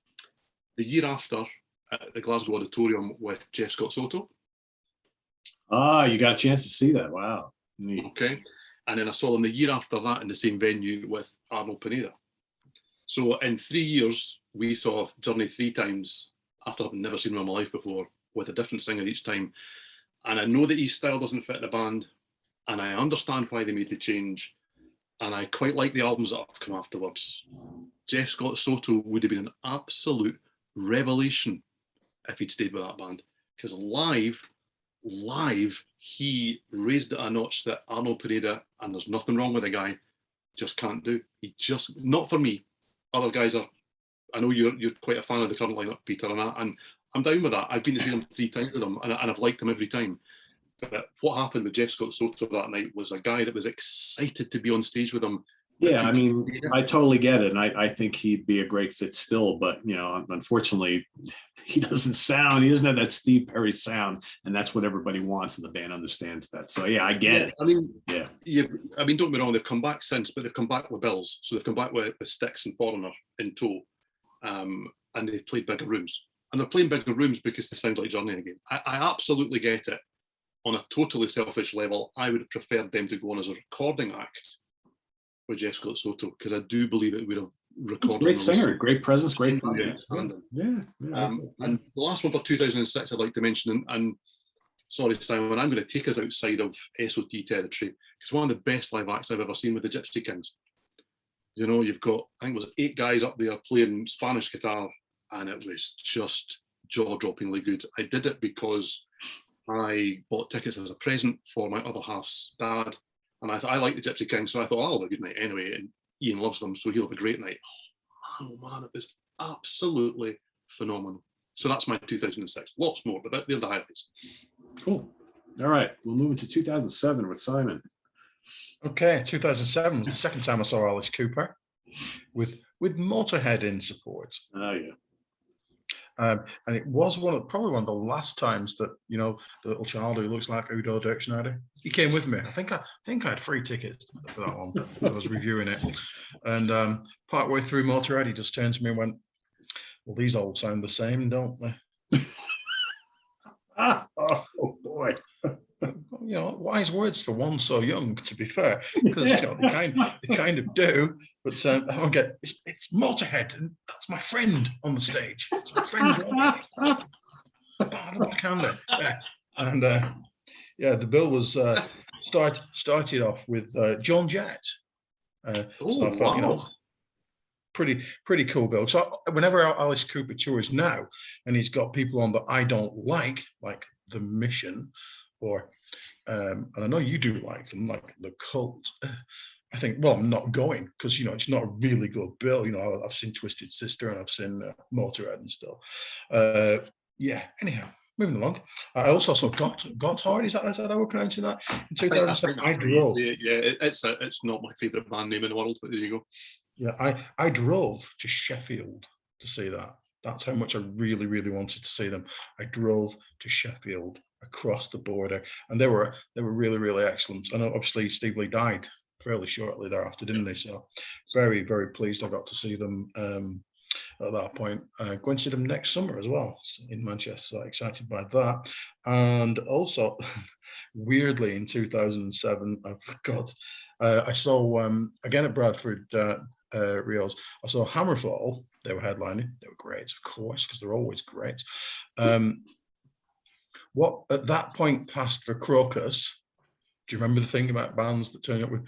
the year after at the Glasgow Auditorium with Jeff Scott Soto. You got a chance to see that. Wow. Neat. Okay. And then I saw them the year after that in the same venue with Arnold Pineda. So in 3 years, we saw Journey 3 times after having never seen him in my life before, with a different singer each time. And I know that his style doesn't fit the band, and I understand why they made the change. And I quite like the albums that have come afterwards. Jeff Scott Soto would have been an absolute revelation if he'd stayed with that band. Because live, he raised it a notch that Arnold Pineda, and there's nothing wrong with the guy, just can't do. He just, not for me. Other guys are, I know you're quite a fan of the current lineup, Peter, and I'm down with that. I've been to see them 3 times with them, and I've liked them every time. But what happened with Jeff Scott Soto that night was a guy that was excited to be on stage with him. Yeah, I mean, I totally get it. And I think he'd be a great fit still, but, you know, unfortunately, he doesn't have that Steve Perry sound, and that's what everybody wants, and the band understands that. So, yeah, I get it. I mean, I mean, don't get me wrong, they've come back since, but they've come back with bills. So they've come back with Styx and Foreigner in tow, and they've played bigger rooms. And they're playing bigger rooms because they sound like Journey again. I absolutely get it. On a totally selfish level, I would have preferred them to go on as a recording act with Jeff Scott Soto, because I do believe it would have recording. Great singer, great presence, great fun. Outstanding. Yeah. And the last one for 2006, I'd like to mention, and sorry, Simon, I'm going to take us outside of SOT territory. It's one of the best live acts I've ever seen with the Gypsy Kings. You know, you've got, I think it was 8 guys up there playing Spanish guitar, and it was just jaw-droppingly good. I did it because I bought tickets as a present for my other half's dad, and I thought I like the Gypsy Kings, so I thought, I'll have a good night anyway, and Ian loves them, so he'll have a great night. Oh man, it was absolutely phenomenal. So that's my 2006. Lots more, but they're the highlights. Cool. All right, we'll move into 2007 with Simon. Okay, 2007 was the second time I saw Alice Cooper with Motorhead in support. Oh yeah. And it was probably one of the last times that, you know, the little child who looks like Udo Dirkschneider, he came with me. I think I had free tickets for that one. I was reviewing it, and partway through Motorhead, he just turned to me and went, "Well, these all sound the same, don't they?" Oh boy. You know, wise words for one so young, to be fair, because you know, they kind of do. But I get it's Motorhead, and that's my friend on the stage. It's my friend Robbie. The backhander. Yeah. And the bill was started off with John Jett. So I felt, you know, pretty cool bill. So whenever Alice Cooper tours now, and he's got people on that I don't like The Mission, or and I know you do like them, like The Cult. I think, well, I'm not going because, you know, it's not a really good bill. You know, I've seen Twisted Sister and I've seen Motorhead and stuff. Anyhow, moving along. I also saw Gotthard. Is that how we're pronouncing that? In 2007, I drove. Yeah, it's not my favourite band name in the world, but there you go. Yeah, I drove to Sheffield to see that. That's how much I really, really wanted to see them. I drove to Sheffield across the border, and they were really, really excellent. And obviously Steve Lee died fairly shortly thereafter, didn't they? So very, very pleased I got to see them at that point. Going to see them next summer as well in Manchester. So excited by that. And also, weirdly, in 2007, I saw again at Bradford Rios, I saw Hammerfall. They were headlining. They were great, of course, because they're always great. What at that point passed for Crocus? Do you remember the thing about bands that turn up with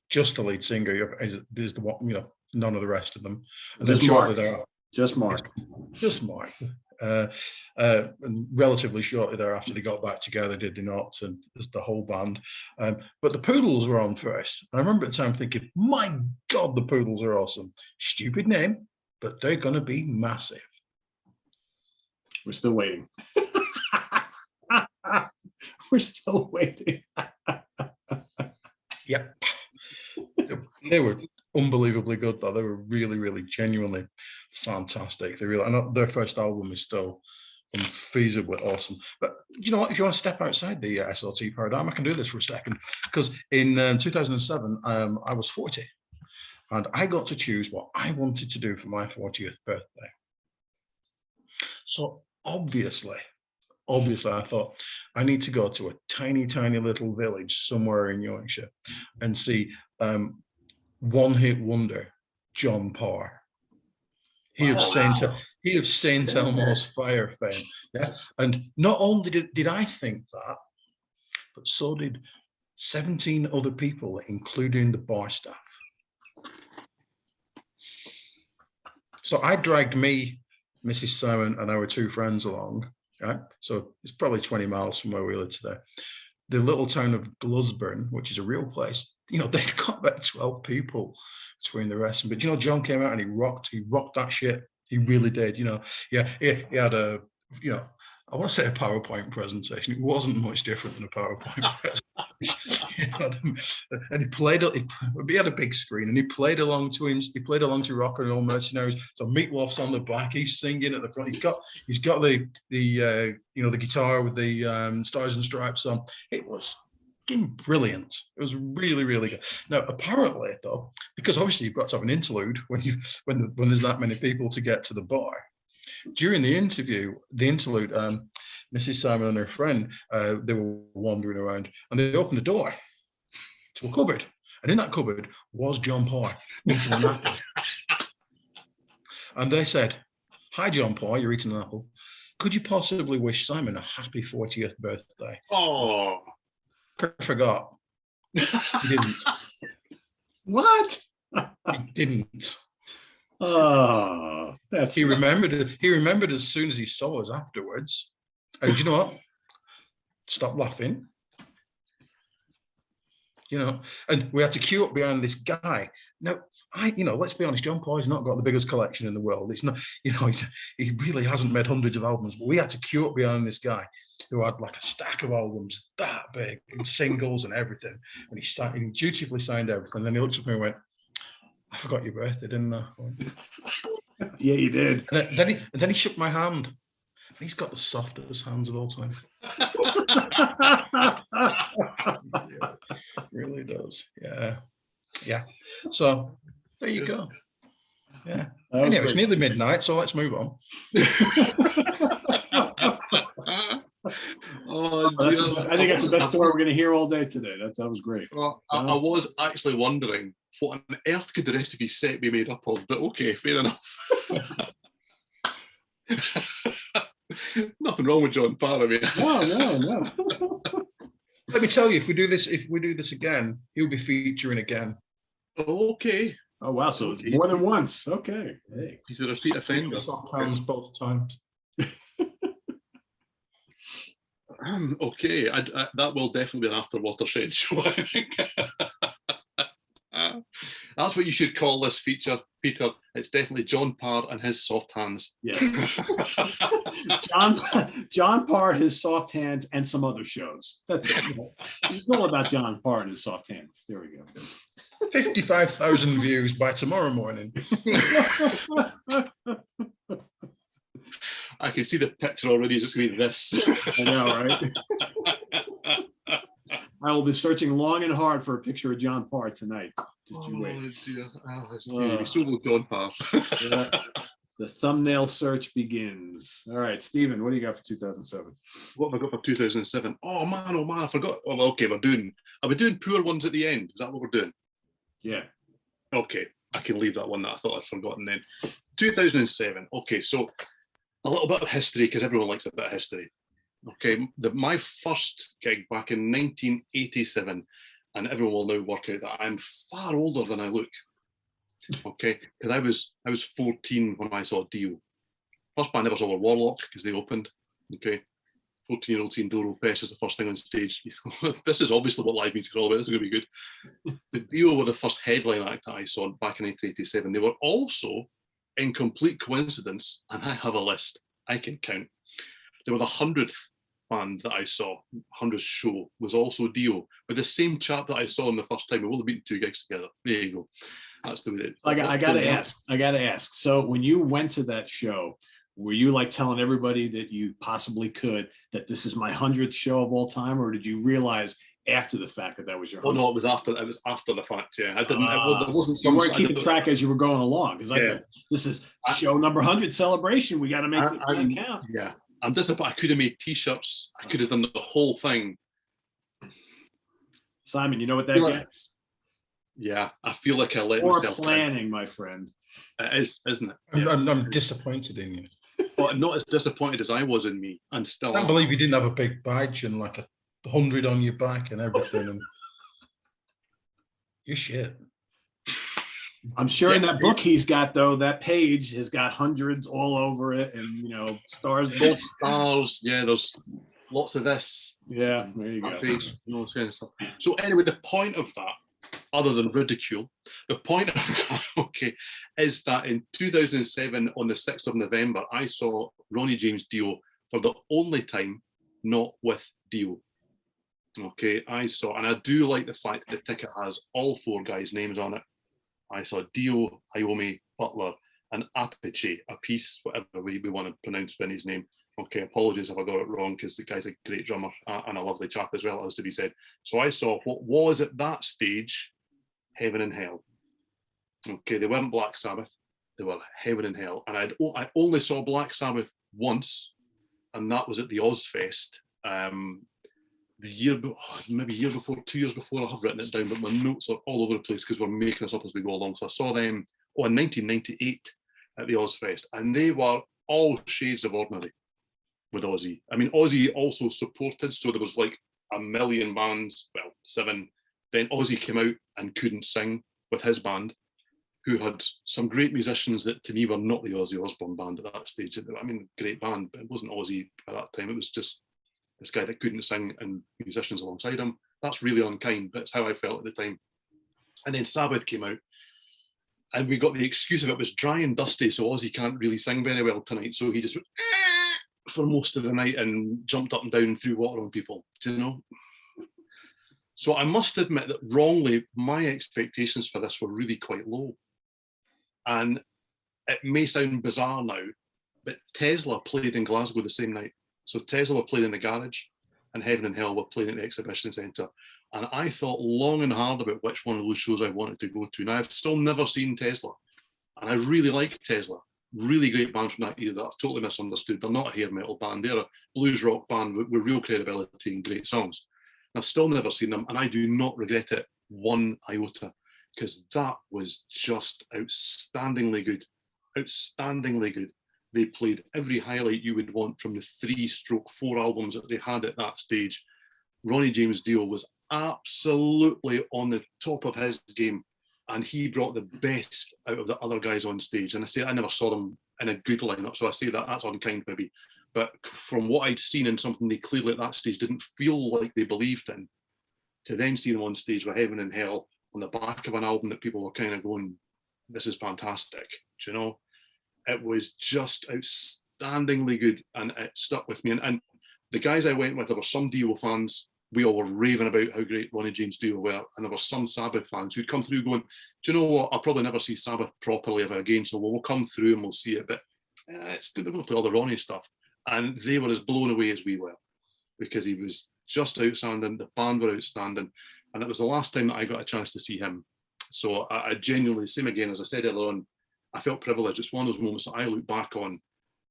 just the lead singer? There's the one, you know, none of the rest of them. And Just then Mark. shortly there, Just Mark. Just Mark. And relatively shortly thereafter, they got back together, did they not? And there's the whole band. But the Poodles were on first. And I remember at the time thinking, my God, the Poodles are awesome. Stupid name, but they're going to be massive. We're still waiting. We're still waiting. Yep. They were unbelievably good, though. They were really, really, genuinely fantastic. And their first album is still unfeasibly awesome. But you know what? If you want to step outside the SLT paradigm, I can do this for a second. Because in 2007, I was 40. And I got to choose what I wanted to do for my 40th birthday. So obviously, I thought I need to go to a tiny, tiny little village somewhere in Yorkshire and see one-hit wonder John Parr. He of Saint Elmo's Fire fame. Yeah, and not only did I think that, but so did 17 other people, including the bar staff. So I dragged me, Mrs. Simon, and our 2 friends along. Right? So it's probably 20 miles from where we live today. The little town of Glusburn, which is a real place, you know, they've got about 12 people between the rest. But you know, John came out and he rocked that shit. He really did. You know, yeah, he had a, you know, I want to say a PowerPoint presentation. It wasn't much different than a PowerPoint presentation. And he had a big screen, and he played along to Rock and Roll Mercenaries. So Meatloaf's on the back, he's singing at the front. He's got the guitar with the Stars and Stripes on. It was brilliant. It was really, really good. Now, apparently, though, because obviously you've got to have an interlude when there's that many people to get to the bar. During the interlude, Mrs. Simon and her friend, they were wandering around, and they opened a door to a cupboard, and in that cupboard was John Parr into the napper. And they said, "Hi, John Paul, you're eating an apple. Could you possibly wish Simon a happy 40th birthday?" Oh. I forgot. He didn't. What? He didn't. Oh, that's He remembered it. He remembered as soon as he saw us afterwards. And you know what? Stop laughing. You know, and we had to queue up behind this guy. Now, let's be honest, John Paul's not got the biggest collection in the world. It's not, he really hasn't made hundreds of albums, but we had to queue up behind this guy who had like a stack of albums that big, and singles and everything. And he dutifully signed everything. And then he looked at me and went, "I forgot your birthday, didn't I?" Yeah, you did. And then he shook my hand. He's got the softest hands of all time. Really does. Yeah. So there you go. Yeah. Anyway, it's nearly midnight, so let's move on. I think that's the best story we're going to hear all day today. That was great. Well, I was actually wondering what on earth could the rest of his set be made up of, but okay, fair enough. Nothing wrong with John Parr, I mean. No. Let me tell you, if we do this again, he'll be featuring again. Okay. Oh wow! So more than once. Okay. Hey. He's a repeat offender. Soft hands both times. Okay, that will definitely be an after Watershed show, I think. That's what you should call this feature, Peter. It's definitely John Parr and his soft hands. Yes. John Parr, his soft hands, and some other shows. That's it. It's all about John Parr and his soft hands. There we go. 55,000 views by tomorrow morning. I can see the picture already. It's just going to be this. I know, right? I will be searching long and hard for a picture of John Parr tonight. Just you wait. Dear. So will John Parr. The thumbnail search begins. All right, Steven, what do you got for 2007? What have I got for 2007? Oh man, I forgot. Oh, okay, are we doing poor ones at the end? Is that what we're doing? Yeah. Okay, I can leave that one that I thought I'd forgotten then. 2007. Okay, so a little bit of history, because everyone likes a bit of history. Okay, my first gig back in 1987, and everyone will now work out that I'm far older than I look. Okay, because I was 14 when I saw Dio. First band I never saw were Warlock, because they opened. Okay, 14-year-old seeing Doro Pesh as the first thing on stage. This is obviously what live music is all about. This is going to be good. But Dio were the first headline act that I saw back in 1987. They were also, in complete coincidence, and I have a list, I can count. They were the 100th band that I saw, 100th show, was also Dio, with the same chap that I saw him the first time. We've only been 2 gigs together. There you go. That's the way it. I gotta ask. So when you went to that show, were you like telling everybody that you possibly could that this is my 100th show of all time, or did you realize after the fact that was your 100th? Oh no, it was after the fact. Yeah, I didn't. There wasn't. You weren't keeping track as you were going along, because I thought this is show number 100 celebration. We got to make it count. Yeah, I'm disappointed. I could have made T-shirts. I could have done the whole thing. Simon, you know what that gets? Yeah, I feel like I let Poor myself planning, my friend. It is, isn't it? Yeah. I'm disappointed in you. Well, not as disappointed as I was in me, and still. I can't believe you didn't have a big badge and like a 100 on your back and everything. And you're shit. I'm sure in that book he's got, though, that page has got hundreds all over it, and stars, gold stars. Yeah, there's lots of this. Yeah, there you go. Page, all kind of stuff. So anyway, the point of that, other than ridicule, the point of that, is that in 2007, on the 6th of November, I saw Ronnie James Dio for the only time not with Dio. Okay, I saw, and I do like the fact that the ticket has all 4 guys' names on it. I saw Dio, Iommi, Butler, and Apice, whatever we want to pronounce Vinny's name. Okay, apologies if I got it wrong, because the guy's a great drummer and a lovely chap as well, as to be said. So I saw what was at that stage Heaven and Hell. Okay, they weren't Black Sabbath, they were Heaven and Hell. And I only saw Black Sabbath once, and that was at the Ozfest. The year, maybe 2 years before, I have written it down, but my notes are all over the place because we're making this up as we go along. So I saw them in 1998 at the Ozfest, and they were all shades of ordinary with Ozzy. I mean, Ozzy also supported, so there was like a million bands, well, 7. Then Ozzy came out and couldn't sing with his band, who had some great musicians that to me were not the Ozzy Osbourne band at that stage. I mean, great band, but it wasn't Ozzy at that time. It was just this guy that couldn't sing and musicians alongside him. That's really unkind, but it's how I felt at the time. And then Sabbath came out, and we got the excuse of it was dry and dusty, so Ozzy can't really sing very well tonight. So he just went for most of the night and jumped up and down and threw water on people, do you know? So I must admit that wrongly, my expectations for this were really quite low. And it may sound bizarre now, but Tesla played in Glasgow the same night. So Tesla were playing in the garage, and Heaven and Hell were playing at the exhibition centre. And I thought long and hard about which one of those shows I wanted to go to. Now, I've still never seen Tesla, and I really like Tesla. Really great band from that era that I've totally misunderstood. They're not a hair metal band. They're a blues rock band with real credibility and great songs. I've still never seen them, and I do not regret it one iota, because that was just outstandingly good. Outstandingly good. They played every highlight you would want from the 3/4 albums that they had at that stage. Ronnie James Dio was absolutely on the top of his game, and he brought the best out of the other guys on stage. And I say I never saw them in a good lineup, so I say that that's unkind maybe. But from what I'd seen in something they clearly at that stage didn't feel like they believed in, to then see them on stage with Heaven and Hell on the back of an album that people were kind of going, this is fantastic, do you know? It was just outstandingly good, and it stuck with me. And the guys I went with, there were some Dio fans. We all were raving about how great Ronnie James Dio were, and there were some Sabbath fans who'd come through going, do you know what, I'll probably never see Sabbath properly ever again, so we'll come through and we'll see it, but it's good to go to all the Ronnie stuff. And they were as blown away as we were, because he was just outstanding, the band were outstanding, and it was the last time that I got a chance to see him. So I genuinely, same again, as I said earlier on, I felt privileged. It's one of those moments that I look back on,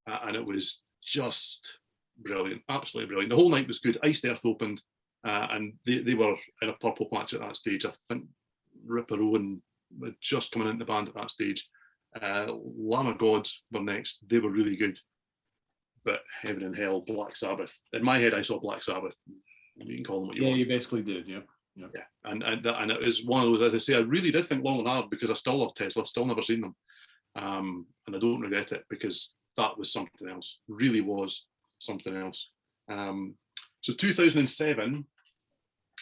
and it was just brilliant, absolutely brilliant. The whole night was good. Iced Earth opened, and they were in a purple patch at that stage. I think Ripper Owen were just coming into the band at that stage. Lamb of God were next. They were really good. But Heaven and Hell, Black Sabbath. In my head, I saw Black Sabbath. You can call them what you want. Yeah, you basically did, yeah. Yeah, and it was one of those, as I say, I really did think long and hard, because I still love Tesla, still never seen them. And I don't regret it, because that was something else, really was something else. So 2007,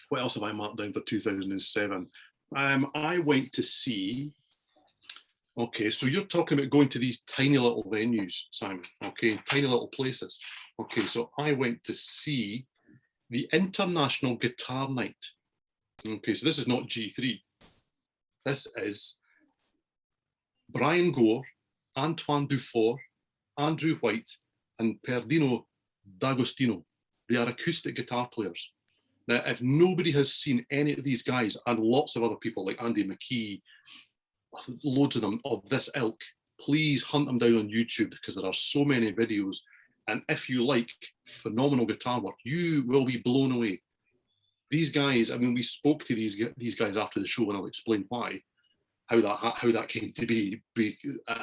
what else have I marked down for 2007? I went to see, okay, so you're talking about going to these tiny little venues, Simon, okay, tiny little places. Okay, so I went to see the International Guitar Night. Okay, so this is not G3. This is Brian Gore, Antoine Dufour, Andrew White, and Perdino D'Agostino. They are acoustic guitar players. Now, if nobody has seen any of these guys, and lots of other people like Andy McKee, loads of them of this ilk, please hunt them down on YouTube, because there are so many videos. And if you like phenomenal guitar work, you will be blown away. These guys, I mean, we spoke to these guys after the show, and I'll explain why, how that came to be.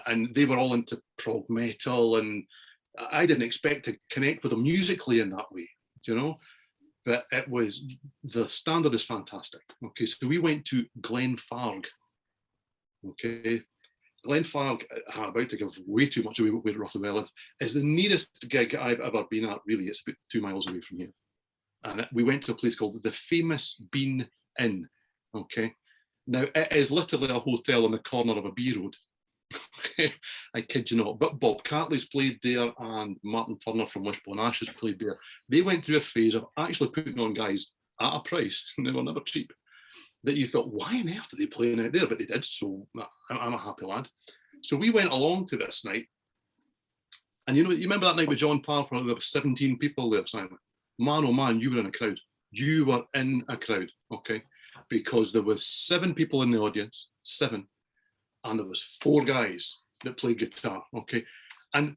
And they were all into prog metal, and I didn't expect to connect with them musically in that way, you know. But it was, the standard is fantastic. Okay, so we went to Glenfarg. Okay, Glenfarg, I'm about to give way too much away where roughly where I live, is the nearest gig I've ever been at, really. It's about 2 miles away from here. And we went to a place called the Famous Bean Inn. Okay, now it is literally a hotel on the corner of a B road. I kid you not. But Bob Catley's played there, and Martin Turner from Wishbone Ash has played there. They went through a phase of actually putting on guys at a price, and they were never cheap, that you thought, why on earth are they playing out there? But they did, so I'm a happy lad. So we went along to this night, and you remember that night with John Parker, there were 17 people there, Simon? Man, oh man, you were in a crowd. You were in a crowd, okay? Because there was 7 people in the audience, 7, and there was 4 guys that played guitar, okay? And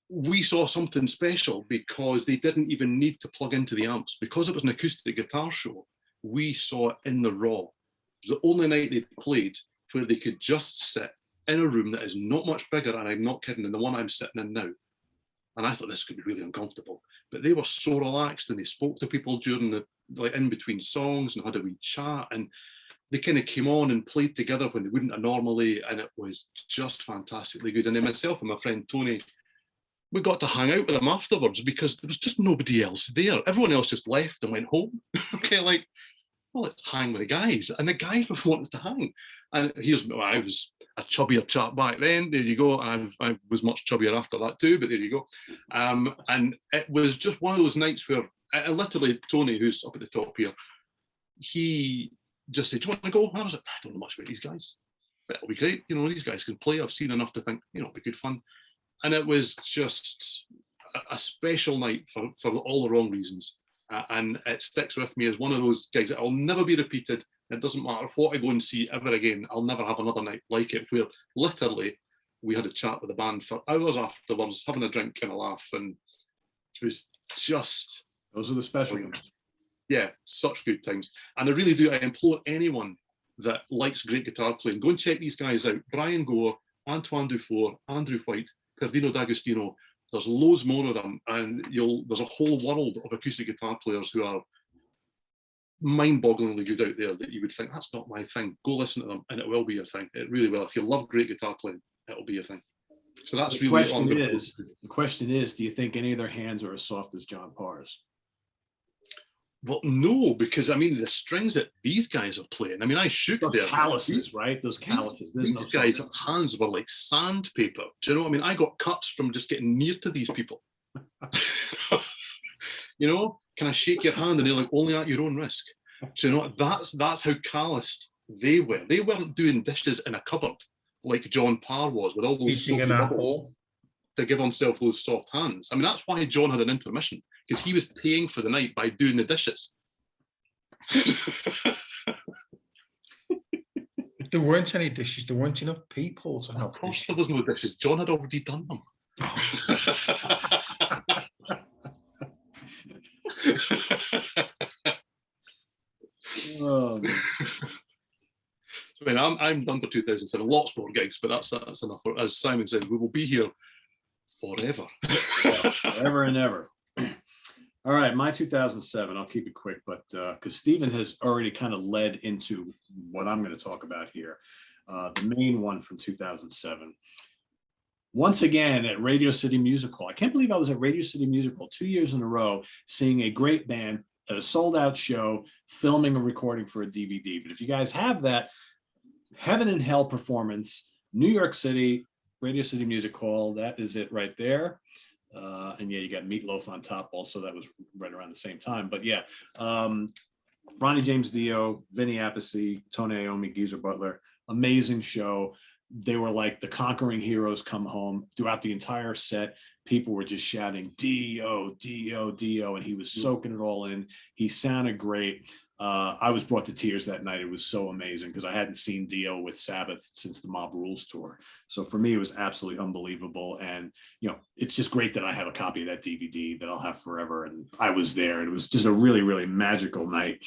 we saw something special, because they didn't even need to plug into the amps. Because it was an acoustic guitar show, we saw it in the raw. It was the only night they played where they could just sit in a room that is not much bigger, and I'm not kidding, than the one I'm sitting in now. And I thought this could be really uncomfortable. But they were so relaxed, and they spoke to people during the, like, in between songs, and had a wee chat, and they kind of came on and played together when they wouldn't have normally, and it was just fantastically good. And then myself and my friend Tony, we got to hang out with them afterwards because there was just nobody else there. Everyone else just left and went home. Okay, like, well, let's hang with the guys. And the guys were wanting to hang. And here's, well, I was a chubbier chap back then. There you go. I was much chubbier after that too, but there you go. And it was just one of those nights where, literally, Tony, who's up at the top here, he just said, do you want to go? I was like, I don't know much about these guys, but it'll be great. You know, these guys can play. I've seen enough to think, you know, it'll be good fun. And it was just a special night for all the wrong reasons. And it sticks with me as one of those gigs that will never be repeated. It doesn't matter what I go and see ever again. I'll never have another night like it, where literally we had a chat with the band for hours afterwards, having a drink and a laugh. And it was just... Those are the special ones. Yeah, such good times. And I really do, I implore anyone that likes great guitar playing, go and check these guys out. Brian Gore, Antoine Dufour, Andrew White, Perdino D'Agostino. There's loads more of them, and there's a whole world of acoustic guitar players who are mind-bogglingly good out there that you would think, that's not my thing. Go listen to them, and it will be your thing. It really will. If you love great guitar playing, it'll be your thing. So that's the really the question is, do you think any of their hands are as soft as John Parr's? Well, no, because I mean the strings that these guys are playing. I mean, I shook those there. calluses, right? Those calluses. These guys' hands were like sandpaper. Do you know what I mean? I got cuts from just getting near to these people. You know, can I shake your hand? And they're like, only at your own risk. Do you know, that's how calloused they were. They weren't doing dishes in a cupboard like John Parr was with all those soapy bubbles to give himself those soft hands. I mean, that's why John had an intermission, because he was paying for the night by doing the dishes. There weren't any dishes. There weren't enough people to help. Of course there was no dishes. John had already done them. Oh, I mean, I'm done for 2007. Lots more gigs, but that's enough. As Simon said, we will be here forever. forever and ever. All right, my 2007, I'll keep it quick, but because Steven has already kind of led into what I'm going to talk about here. The main one from 2007. Once again at Radio City Music Hall. I can't believe I was at Radio City Music Hall 2 years in a row, seeing a great band at a sold-out show, filming a recording for a DVD. But if you guys have that, Heaven and Hell performance, New York City, Radio City Music Hall, that is it right there. And yeah, you got Meatloaf on top also. That was right around the same time. But yeah, Ronnie James Dio, Vinny Appice, Tony Iommi, Geezer Butler, amazing show. They were like the conquering heroes come home. Throughout the entire set, people were just shouting Dio, Dio, Dio, and he was soaking it all in. He sounded great. I was brought to tears that night. It was so amazing because I hadn't seen Dio with Sabbath since the Mob Rules tour. So for me, it was absolutely unbelievable. And, you know, it's just great that I have a copy of that DVD that I'll have forever. And I was there. It was just a really, really magical night.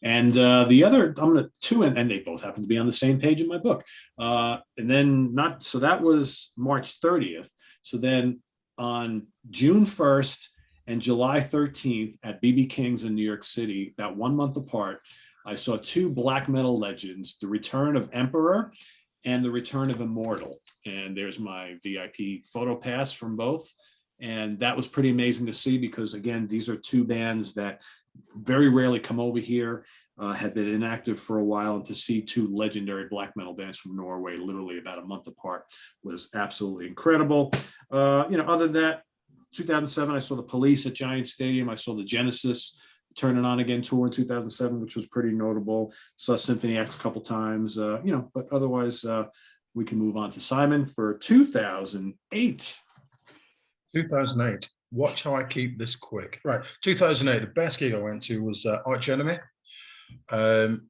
And the other, I'm going to two, and they both happen to be on the same page in my book. And then so that was March 30th. So then on June 1st, and July 13th at BB King's in New York City, about 1 month apart, I saw two black metal legends, the return of Emperor and the return of Immortal. And there's my VIP photo pass from both. And that was pretty amazing to see because, again, these are two bands that very rarely come over here, had been inactive for a while. And to see two legendary black metal bands from Norway, literally about a month apart, was absolutely incredible. You know, other than that, 2007, I saw the Police at Giant Stadium. I saw the Genesis Turn It On Again tour in 2007, which was pretty notable. Saw Symphony X a couple times, you know, but otherwise we can move on to Simon for 2008. 2008. Watch how I keep this quick. Right, 2008, the best gig I went to was Arch Enemy. It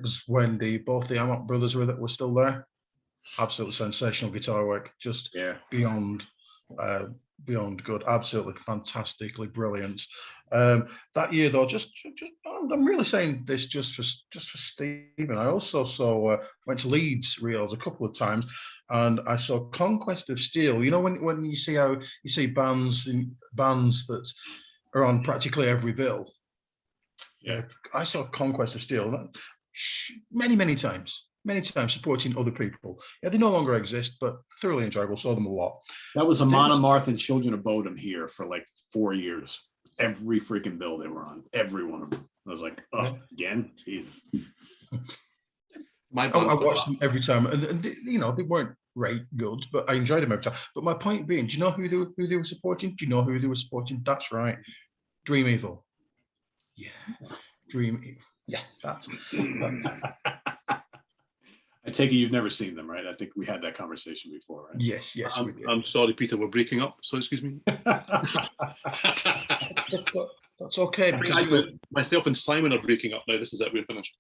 was when both the Amott brothers were still there. Absolutely sensational guitar work, just beyond beyond good, absolutely fantastically brilliant. That year, though, I'm really saying this just for Stephen. I also saw went to Leeds Reels a couple of times, and I saw Conquest of Steel. You know, when you see how you see bands that are on practically every bill. Yeah, I saw Conquest of Steel many times supporting other people. Yeah, they no longer exist, but thoroughly enjoyable. Saw them a lot. that was a Monomarth and Children of Bodom here for like 4 years. Every freaking bill they were on, every one of them. I was like, oh, again, jeez. My I watched them every time, and they, you know, they weren't good, but I enjoyed them every time. But my point being, do you know who they were supporting? Do you know who they were supporting? That's right, Dream Evil. Yeah, Dream Evil. Yeah, that's. I take it you've never seen them, right? I think we had that conversation before, right? Yes, we did. I'm sorry, Peter, we're breaking up, so excuse me. That's okay. Because myself and Simon are breaking up now. This is it, we're finished.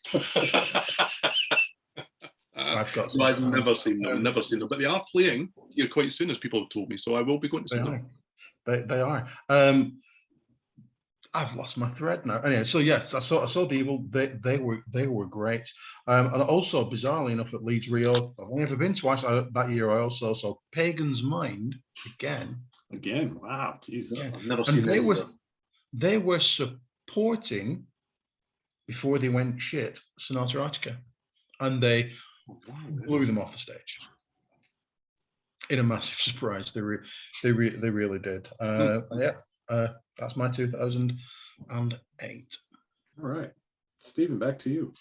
I've never seen them, but they are playing here quite soon, as people have told me, so I will be going to see them. They are. I've lost my thread now. Anyway, so yes, I saw the Evil. They were great. And also, bizarrely enough, at Leeds Rio, I've only ever been twice. That year, I also saw Pagan's Mind again. Again, wow, Jesus! Yeah. I've never and seen they were supporting before they went shit Sonata Arctica, and they blew them off the stage in a massive surprise. They really did. That's my 2008. All right, Stephen, back to you.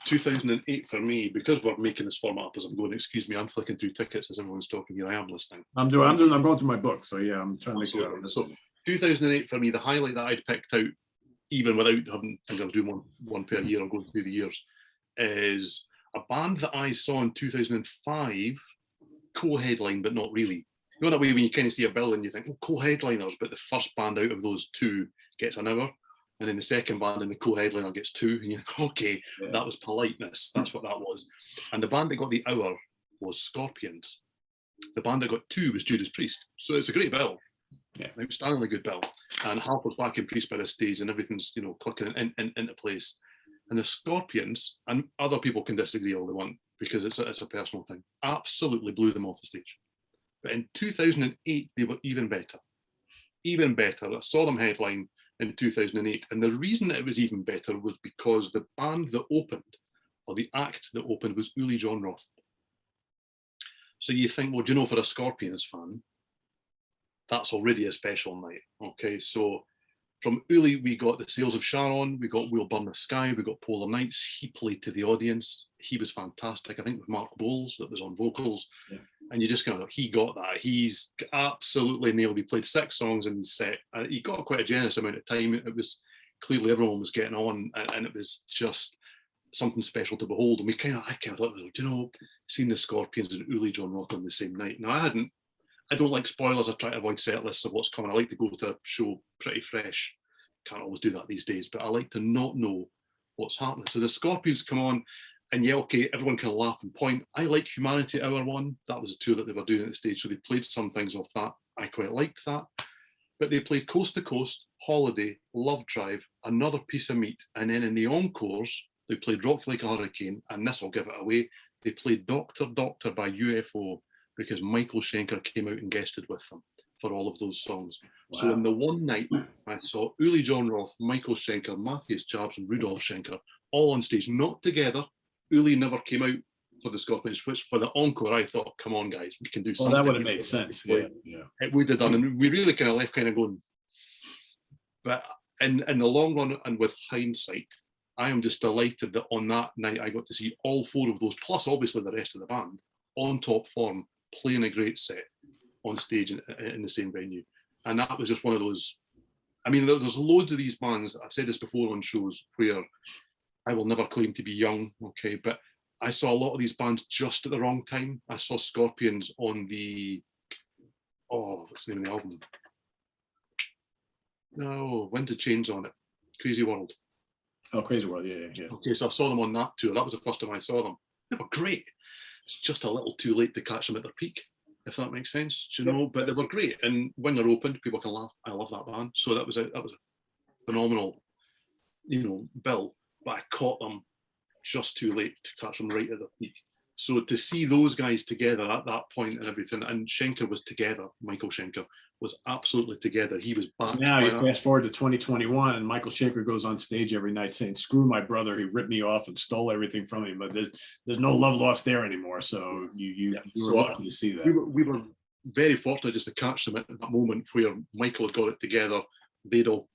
2008 for me, because we're making this format up as I'm going. Excuse me, I'm flicking through tickets as everyone's talking here. I am listening. I'm going through my book, so yeah, I'm trying to make sure. So 2008 for me, the highlight that I'd picked out, even without having, I think I was doing one per year or going through the years, is a band that I saw in 2005, co-headline, but not really. You know that way when you kind of see a bill and you think, oh, co-headliners, but the first band out of those two gets an hour, and then the second band and the co-headliner gets 2, and you think, okay, that was politeness. That's what that was. And the band that got the hour was Scorpions. The band that got 2 was Judas Priest. So it's a great bill. Yeah, outstandingly good bill. And half was back in Priest by this stage, and everything's, you know, clicking into place. And the Scorpions, and other people can disagree all they want because it's a personal thing, absolutely blew them off the stage. But in 2008, they were even better. Even better. I saw them headline in 2008. And the reason that it was even better was because the band that opened, or the act that opened, was Uli John Roth. So you think, well, do you know, for a Scorpions fan, that's already a special night. Okay, so from Uli, we got the Sails of Sharon, we got We'll Burn the Sky, we got Polar Nights. He played to the audience. He was fantastic. I think with Mark Bowles that was on vocals. Yeah. And you just kind of thought, he got that. He's absolutely nailed. He played 6 songs in his set. He got quite a generous amount of time. It was clearly everyone was getting on, and it was just something special to behold. And I kind of thought, do you know, seeing the Scorpions and Uli John Roth on the same night. Now, I don't like spoilers. I try to avoid set lists of what's coming. I like to go to a show pretty fresh. Can't always do that these days, but I like to not know what's happening. So the Scorpions come on, and yeah, okay, everyone can laugh and point. I like Humanity Hour 1. That was a tour that they were doing at the stage, so they played some things off that. I quite liked that. But they played Coast to Coast, Holiday, Love Drive, Another Piece of Meat, and then in the encores, they played Rock Like a Hurricane, and this will give it away. They played Doctor Doctor by UFO, because Michael Schenker came out and guested with them for all of those songs. Wow. So in the one night, I saw Uli John Roth, Michael Schenker, Matthias Jabs, and Rudolf Schenker all on stage, not together. Uli never came out for the Scorpions, which for the encore, I thought, come on, guys, we can do something. Well, that would have made sense. Yeah. It would have done, and we really kind of left kind of going. But in the long run, and with hindsight, I am just delighted that on that night, I got to see all 4 of those, plus obviously the rest of the band, on top form, playing a great set on stage in the same venue. And that was just one of those. I mean, there's loads of these bands, I've said this before on shows, where I will never claim to be young, okay, but I saw a lot of these bands just at the wrong time. I saw Scorpions on the, what's the name of the album? No, Winter Chains on it, Crazy World. Oh, Crazy World, yeah. Okay, so I saw them on that tour. That was the first time I saw them. They were great. It's just a little too late to catch them at their peak. if that makes sense, you know. But they were great, and when they're open, people can laugh. I love that band, so that was a phenomenal, you know, bill. But I caught them just too late to catch them right at the peak. So to see those guys together at that point and everything, and Schenker was together, Michael Schenker was absolutely together. He was back. So now you fast forward to 2021, and Michael Schenker goes on stage every night saying, "Screw my brother, he ripped me off and stole everything from me." But there's no love lost there anymore. So you were lucky to see that. We were very fortunate just to catch them at that moment where Michael had got it together. They'd all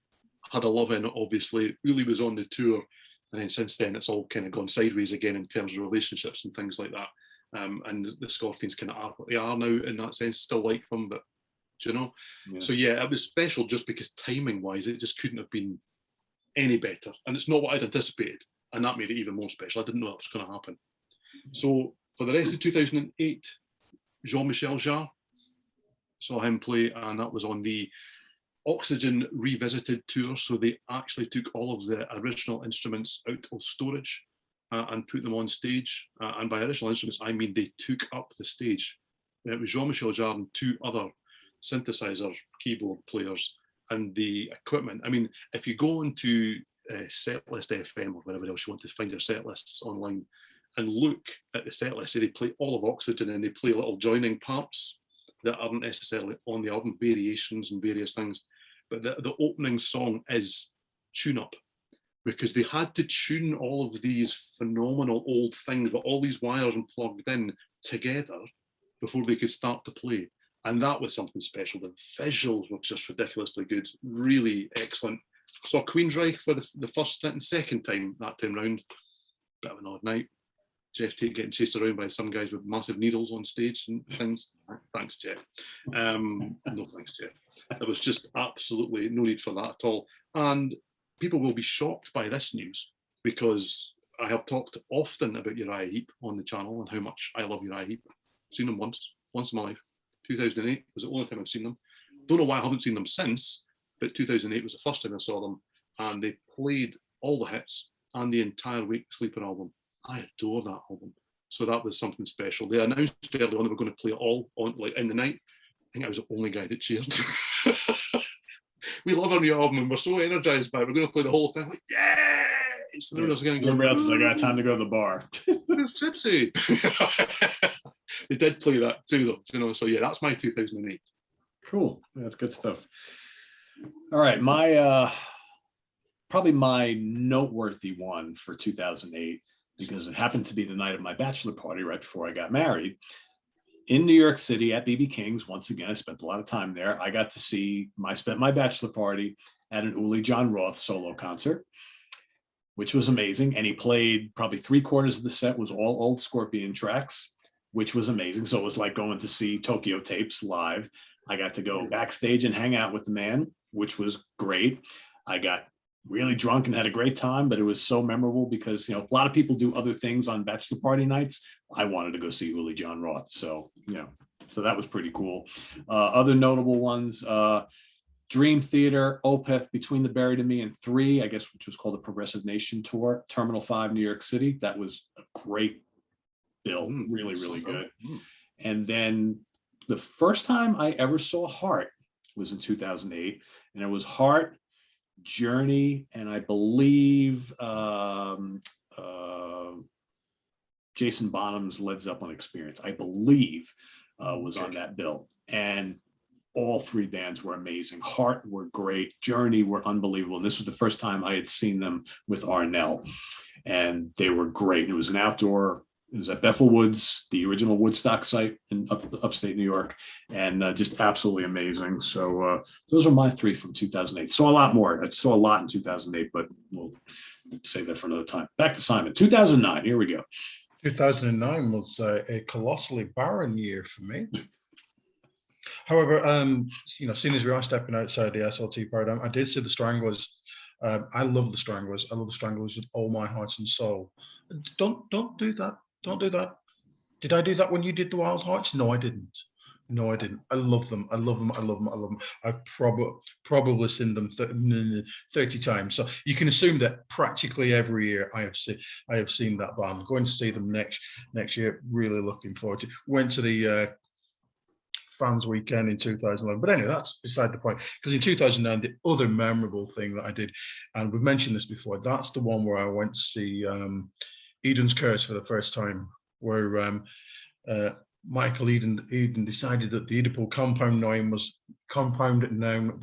had a love in it, obviously. Uli was on the tour. And then since then, it's all kind of gone sideways again in terms of relationships and things like that. And the Scorpions kind of are what they are now in that sense. Still like them, but you know. Yeah. So yeah, it was special just because timing-wise, it just couldn't have been any better. And it's not what I'd anticipated, and that made it even more special. I didn't know that was going to happen. So for the rest of 2008, Jean-Michel Jarre, saw him play, and that was on the Oxygen Revisited tour. So they actually took all of the original instruments out of storage and put them on stage. And by original instruments, I mean they took up the stage. It was Jean-Michel Jarre and two other synthesizer keyboard players, and the equipment. I mean, if you go into Setlist FM or wherever else you want to find your set lists online and look at the set list, they play all of Oxygen and they play little joining parts that aren't necessarily on the album, variations and various things. But the opening song is Tune Up, because they had to tune all of these phenomenal old things, but all these wires and plugged in together before they could start to play. And that was something special. The visuals were just ridiculously good, really excellent. Saw Queensryche for the first and second time that time round. Bit of an odd night. Jeff Tate getting chased around by some guys with massive needles on stage and things. Thanks, Jeff. No thanks, Jeff. There was just absolutely no need for that at all. And people will be shocked by this news, because I have talked often about Uriah Heep on the channel and how much I love Uriah Heep. I've seen them once in my life. 2008 was the only time I've seen them. Don't know why I haven't seen them since, but 2008 was the first time I saw them, and they played all the hits and the entire Wake the Sleeper album. I adore that album. So that was something special. They announced early on they were going to play it all on, like, in the night. I think I was the only guy that cheered. We love our new album and we're so energized by it. We're going to play the whole thing. Like, yeah! So everyone else is going to go, everybody else is like, I got time to go to the bar. Gypsy. They did play that too, though. You know, so yeah, that's my 2008. Cool. That's good stuff. All right, my probably my noteworthy one for 2008, because it happened to be the night of my bachelor party right before I got married in New York City at BB King's. Once again, I spent a lot of time there. I got to spent my bachelor party at an Uli John Roth solo concert, which was amazing. And he played probably 3/4 of the set was all old Scorpion tracks, which was amazing. So it was like going to see Tokyo Tapes live. I got to go backstage and hang out with the man, which was great. I got really drunk and had a great time, but it was so memorable because, you know, a lot of people do other things on bachelor party nights. I wanted to go see Uli John Roth. So, you know, so that was pretty cool. Other notable ones, Dream Theater, Opeth, Between the Buried and Me, and 3, I guess, which was called the Progressive Nation Tour, Terminal 5, New York City. That was a great bill, really, really good. And then the first time I ever saw Heart was in 2008, and it was Heart, Journey, and I believe Jason Bonham's Led Zeppelin Experience, I believe, was on that bill. And all 3 bands were amazing. Heart were great. Journey were unbelievable. And this was the first time I had seen them with Arnell, and they were great. And it was an outdoor. It was at Bethel Woods, the original Woodstock site in upstate New York, and just absolutely amazing. So those are my 3 from 2008. Saw a lot more. I saw a lot in 2008, but we'll save that for another time. Back to Simon. 2009. Here we go. 2009 was a colossally barren year for me. However, you know, seeing as we are stepping outside the SLT paradigm, I did see the Stranglers. I love the Stranglers. I love the Stranglers with all my heart and soul. Don't do that. Don't do that. Did I do that when you did the Wild Hearts? No, I didn't. No, I didn't. I love them. I love them. I love them. I love them. I've probably seen them 30 times. So you can assume that practically every year I have seen that band. Going to see them next year. Really looking forward to it. Went to the fans weekend in 2011. But anyway, that's beside the point. Because in 2009, the other memorable thing that I did, and we've mentioned this before, that's the one where I went to see Eden's Curse for the first time, where Michael Eden decided that the Oedipal compound noun was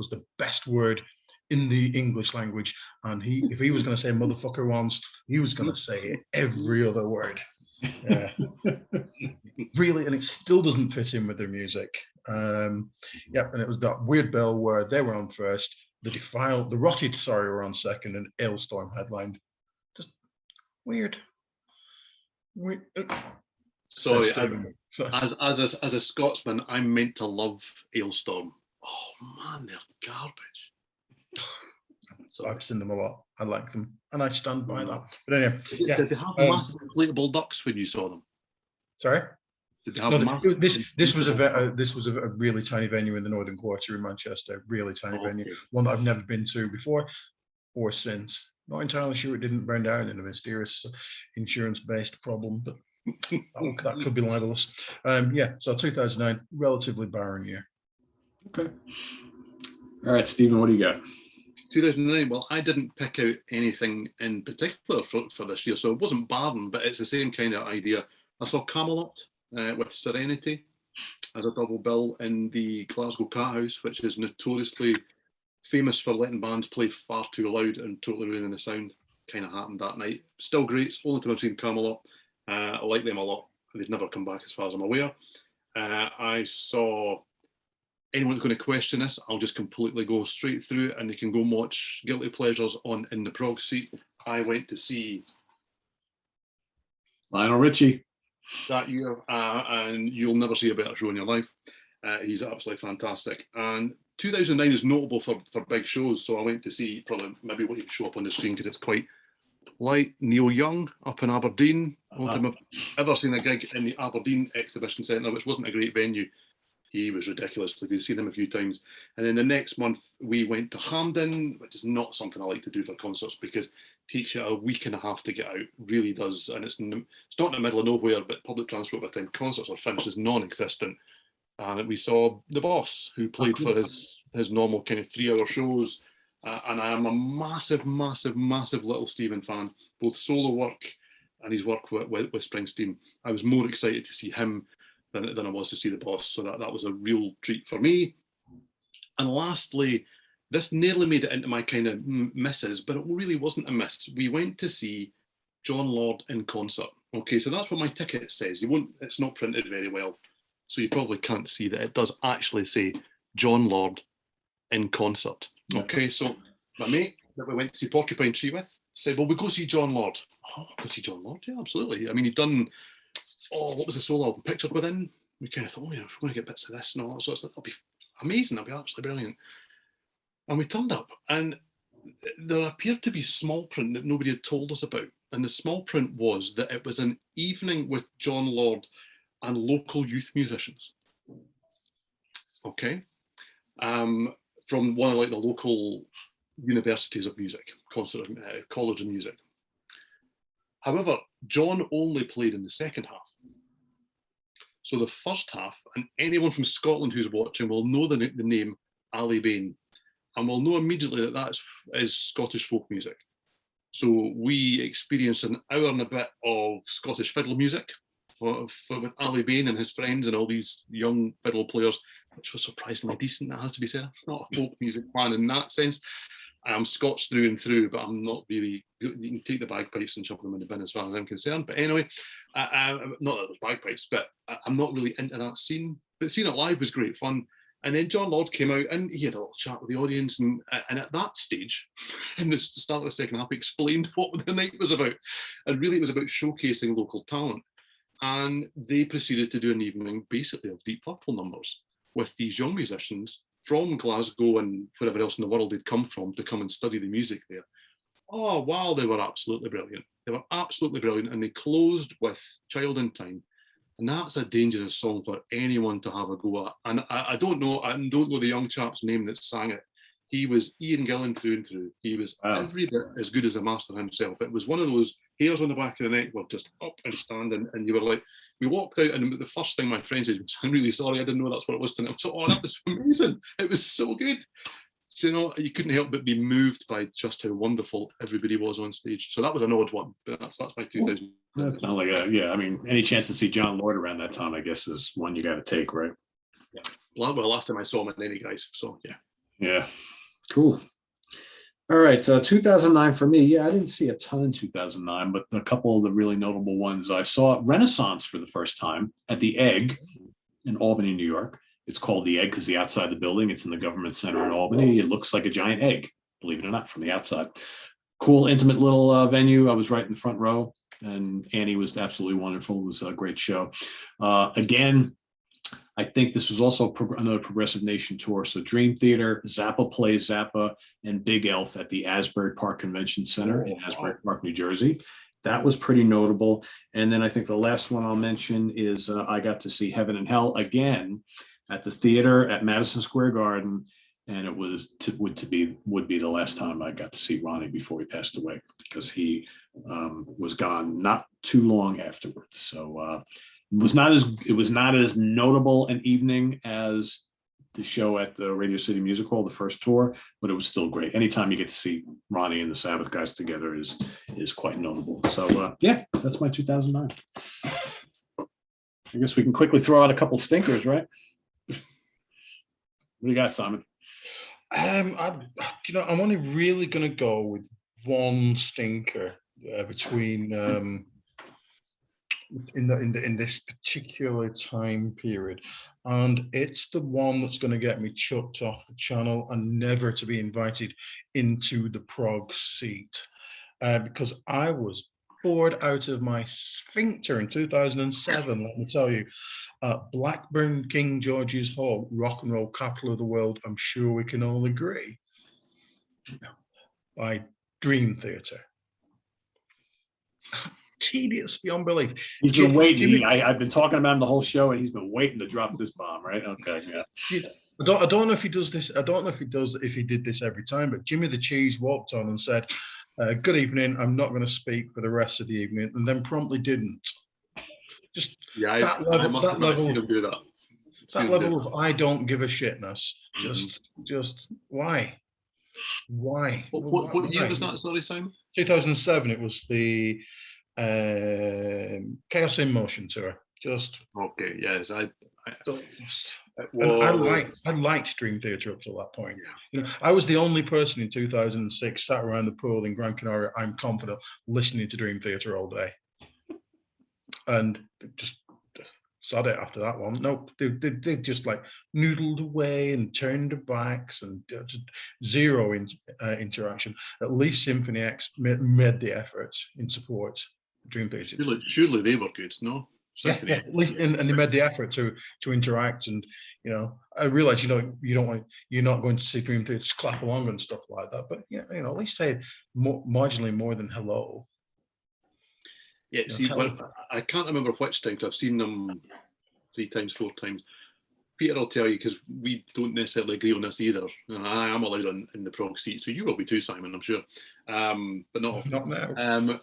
the best word in the English language, and if he was going to say motherfucker once, he was going to say every other word. Really, and it still doesn't fit in with their music. And it was that weird bill where they were on first, the Rotted were on second, and Ailstorm headlined. Just weird. Sorry, as a Scotsman, I'm meant to love Ailstorm. Oh man, they're garbage. So I've seen them a lot. I like them, and I stand by that. But anyway, did they have massive inflatable ducks when you saw them? Sorry. Did they have massive? This was a really tiny venue in the Northern Quarter in Manchester. Really tiny venue, one that I've never been to before or since. Not entirely sure it didn't burn down in a mysterious insurance-based problem, but that could be libelous. So 2009, relatively barren year. Okay. All right, Stephen, what do you got? 2009. Well, I didn't pick out anything in particular for this year, so it wasn't barren, but it's the same kind of idea. I saw Camelot with Serenity as a double bill in the Glasgow Cat House, which is notoriously famous for letting bands play far too loud and totally ruining the sound. Kind of happened that night. Still great. It's the only time I've seen Camelot. I like them a lot. They've never come back as far as I'm aware. I saw, anyone who's going to question this, I'll just completely go straight through and they can go and watch Guilty Pleasures on In the Prog Seat. I went to see Lionel Richie that year, and you'll never see a better show in your life. He's absolutely fantastic. And 2009 is notable for big shows, so I went to see, probably maybe what you show up on the screen because it's quite light, Neil Young up in Aberdeen. Only time I've ever seen a gig in the Aberdeen Exhibition Centre, which wasn't a great venue. He was ridiculous. We've seen him a few times. And then the next month we went to Hampden, which is not something I like to do for concerts because it takes you a week and a half to get out. Really does. And it's not in the middle of nowhere, but public transport by the time concerts are finished is non-existent. And we saw The Boss, who played for his normal kind of 3-hour shows. And I am a massive, massive, massive Little Steven fan, both solo work and his work with Springsteen. I was more excited to see him than I was to see The Boss. So that was a real treat for me. And lastly, this nearly made it into my kind of misses, but it really wasn't a miss. We went to see John Lord in concert. Okay, so that's what my ticket says. It's not printed very well, so you probably can't see that it does actually say John Lord in concert. Okay, so my mate that we went to see Porcupine Tree with said, well, we go see John Lord. Oh, go see John Lord? Yeah, absolutely. I mean, he'd done, what was the solo album? Pictured Within? We kind of thought, we're going to get bits of this and all that. So that'll be amazing. That'll be absolutely brilliant. And we turned up, and there appeared to be small print that nobody had told us about. And the small print was that it was an evening with John Lord and local youth musicians. Okay. From one of the local universities of music, college of music. However, John only played in the second half. So the first half, and anyone from Scotland who's watching will know the name Ali Bain, and will know immediately that is Scottish folk music. So we experienced an hour and a bit of Scottish fiddle music with Ali Bain and his friends and all these young fiddle players, which was surprisingly decent, that has to be said. I'm not a folk music fan in that sense. I'm Scots through and through, but I'm not really, you can take the bagpipes and chuck them in the bin as far as I'm concerned. But anyway, not that it was bagpipes, but I'm not really into that scene. But seeing it live was great fun. And then John Lord came out and he had a little chat with the audience. And at that stage, in the start of the second half, he explained what the night was about. And really it was about showcasing local talent. And they proceeded to do an evening basically of Deep Purple numbers with these young musicians from Glasgow and wherever else in the world they'd come from to come and study the music there. Oh, wow, they were absolutely brilliant. They were absolutely brilliant. And they closed with Child in Time. And that's a dangerous song for anyone to have a go at. And I don't know the young chap's name that sang it. He was Ian Gillan through and through. He was every bit as good as the master himself. It was one of those hairs on the back of the neck were just up and standing, and you were like, we walked out, and the first thing my friend said was, I'm really sorry, I didn't know that's what it was tonight. I was like, oh, that was amazing. It was so good. So, you know, you couldn't help but be moved by just how wonderful everybody was on stage. So that was an odd one, but that's my 2000. That's not like I mean, any chance to see John Lord around that time, I guess, is one you got to take, right? Yeah. Well, last time I saw him in any guys. So yeah. Yeah. Cool. All right. 2009 for me. Yeah, I didn't see a ton in 2009, but a couple of the really notable ones. I saw Renaissance for the first time at the Egg in Albany, New York. It's called the Egg because the outside of the building, it's in the government center in Albany. It looks like a giant egg, believe it or not, from the outside. Cool, intimate little venue. I was right in the front row, and Annie was absolutely wonderful. It was a great show. Again, I think this was also another Progressive Nation tour. So Dream Theater, Zappa plays Zappa, and Big Elf at the Asbury Park Convention Center in Asbury Park, New Jersey. That was pretty notable. And then I think the last one I'll mention is I got to see Heaven and Hell again at the theater at Madison Square Garden, and it was would be the last time I got to see Ronnie before he passed away, because he was gone not too long afterwards. So it was not as notable an evening as the show at the Radio City Music Hall, the first tour, but it was still great. Anytime you get to see Ronnie and the Sabbath guys together is quite notable. So yeah, that's my 2009. I guess we can quickly throw out a couple stinkers, right? What do you got, Simon? I'm only really going to go with one stinker between in this particular time period, and it's the one that's going to get me chucked off the channel and never to be invited into the prog seat, because I was bored out of my sphincter in 2007. Let me tell you. Blackburn King George's Hall, rock and roll capital of the world, I'm sure we can all agree, by Dream Theater. Tedious beyond belief. He's been waiting. I've been talking about him the whole show, and he's been waiting to drop this bomb, right? Okay, yeah. I don't know if he does this. I don't know if he did this every time, but Jimmy the Cheese walked on and said, good evening, I'm not going to speak for the rest of the evening, and then promptly didn't. Just yeah, that level, I must have seen him do that. That level of I don't give a shitness. Just why? What year was that? Sorry, Simon. 2007. It was the Chaos in Motion tour. Just okay. Yes, I liked Dream Theater up to that point. Yeah. You know, I was the only person in 2006 sat around the pool in Gran Canaria, I'm confident, listening to Dream Theater all day. And just sod it after that one. No, they just like noodled away and turned their backs and just zero interaction. At least Symphony X made the effort in support of Dream Theater. Surely they were good, no? Symphony. Yeah, and they made the effort to interact. And you know, I realize you're not going to see Dream Theater just clap along and stuff like that. But you know, at least say marginally more than hello. Yeah, see, I can't remember which times. I've seen them 3 times, 4 times. Peter will tell you, because we don't necessarily agree on this either. And I am allowed in the prog seat, so you will be too, Simon, I'm sure. But not often. Not now.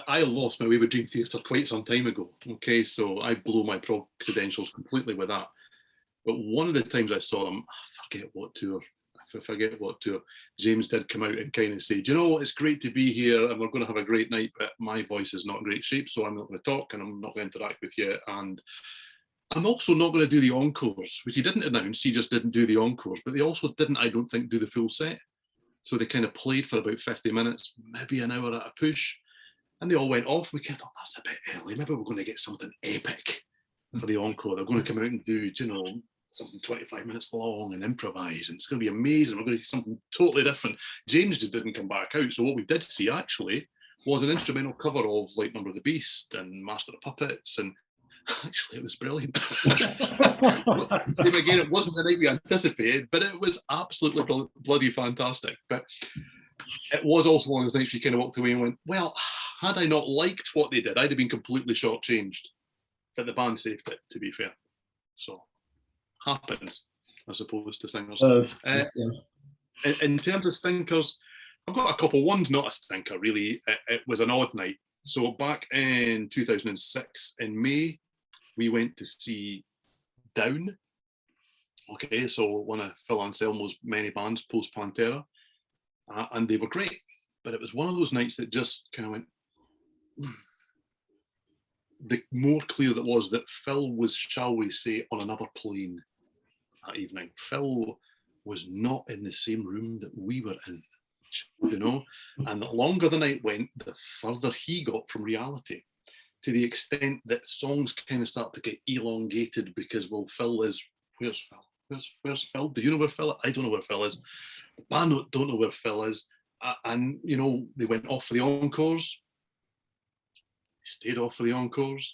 I lost my way with Dream Theater quite some time ago. Okay, so I blow my prog credentials completely with that. But one of the times I saw them, I forget what tour, James did come out and kind of say, do you know, it's great to be here and we're going to have a great night, but my voice is not in great shape, so I'm not going to talk and I'm not going to interact with you. And I'm also not going to do the encores, which he didn't announce. He just didn't do the encores, but they also didn't, I don't think, do the full set. So they kind of played for about 50 minutes, maybe an hour at a push, and they all went off. We kind of thought, that's a bit early. Maybe we're going to get something epic for the encore. They're going to come out and do, you know, something 25 minutes long and improvise, and it's going to be amazing. We're going to see something totally different. James just didn't come back out. So what we did see actually was an instrumental cover of Light Number of the Beast and Master of Puppets, and actually it was brilliant. Again, it wasn't the night we anticipated, but it was absolutely bloody fantastic. But it was also one of those nights you kind of walked away and went, well, had I not liked what they did, I'd have been completely shortchanged. But the band saved it, to be fair. So happens, as opposed to singers. In terms of stinkers, I've got a couple. One's not a stinker, really. It was an odd night. So back in 2006, in May, we went to see Down. Okay, so one of Phil Anselmo's many bands, post Pantera, and they were great. But it was one of those nights that just kind of went. The more clear it was that Phil was, shall we say, on another plane that evening. Phil was not in the same room that we were in, you know. And the longer the night went, the further he got from reality, to the extent that songs kind of start to get elongated because, well, Phil is, where's Phil? Where's Phil? Do you know where Phil is? I don't know where Phil is. The band don't know where Phil is. And, you know, they went off for the encores. Stayed off for the encores.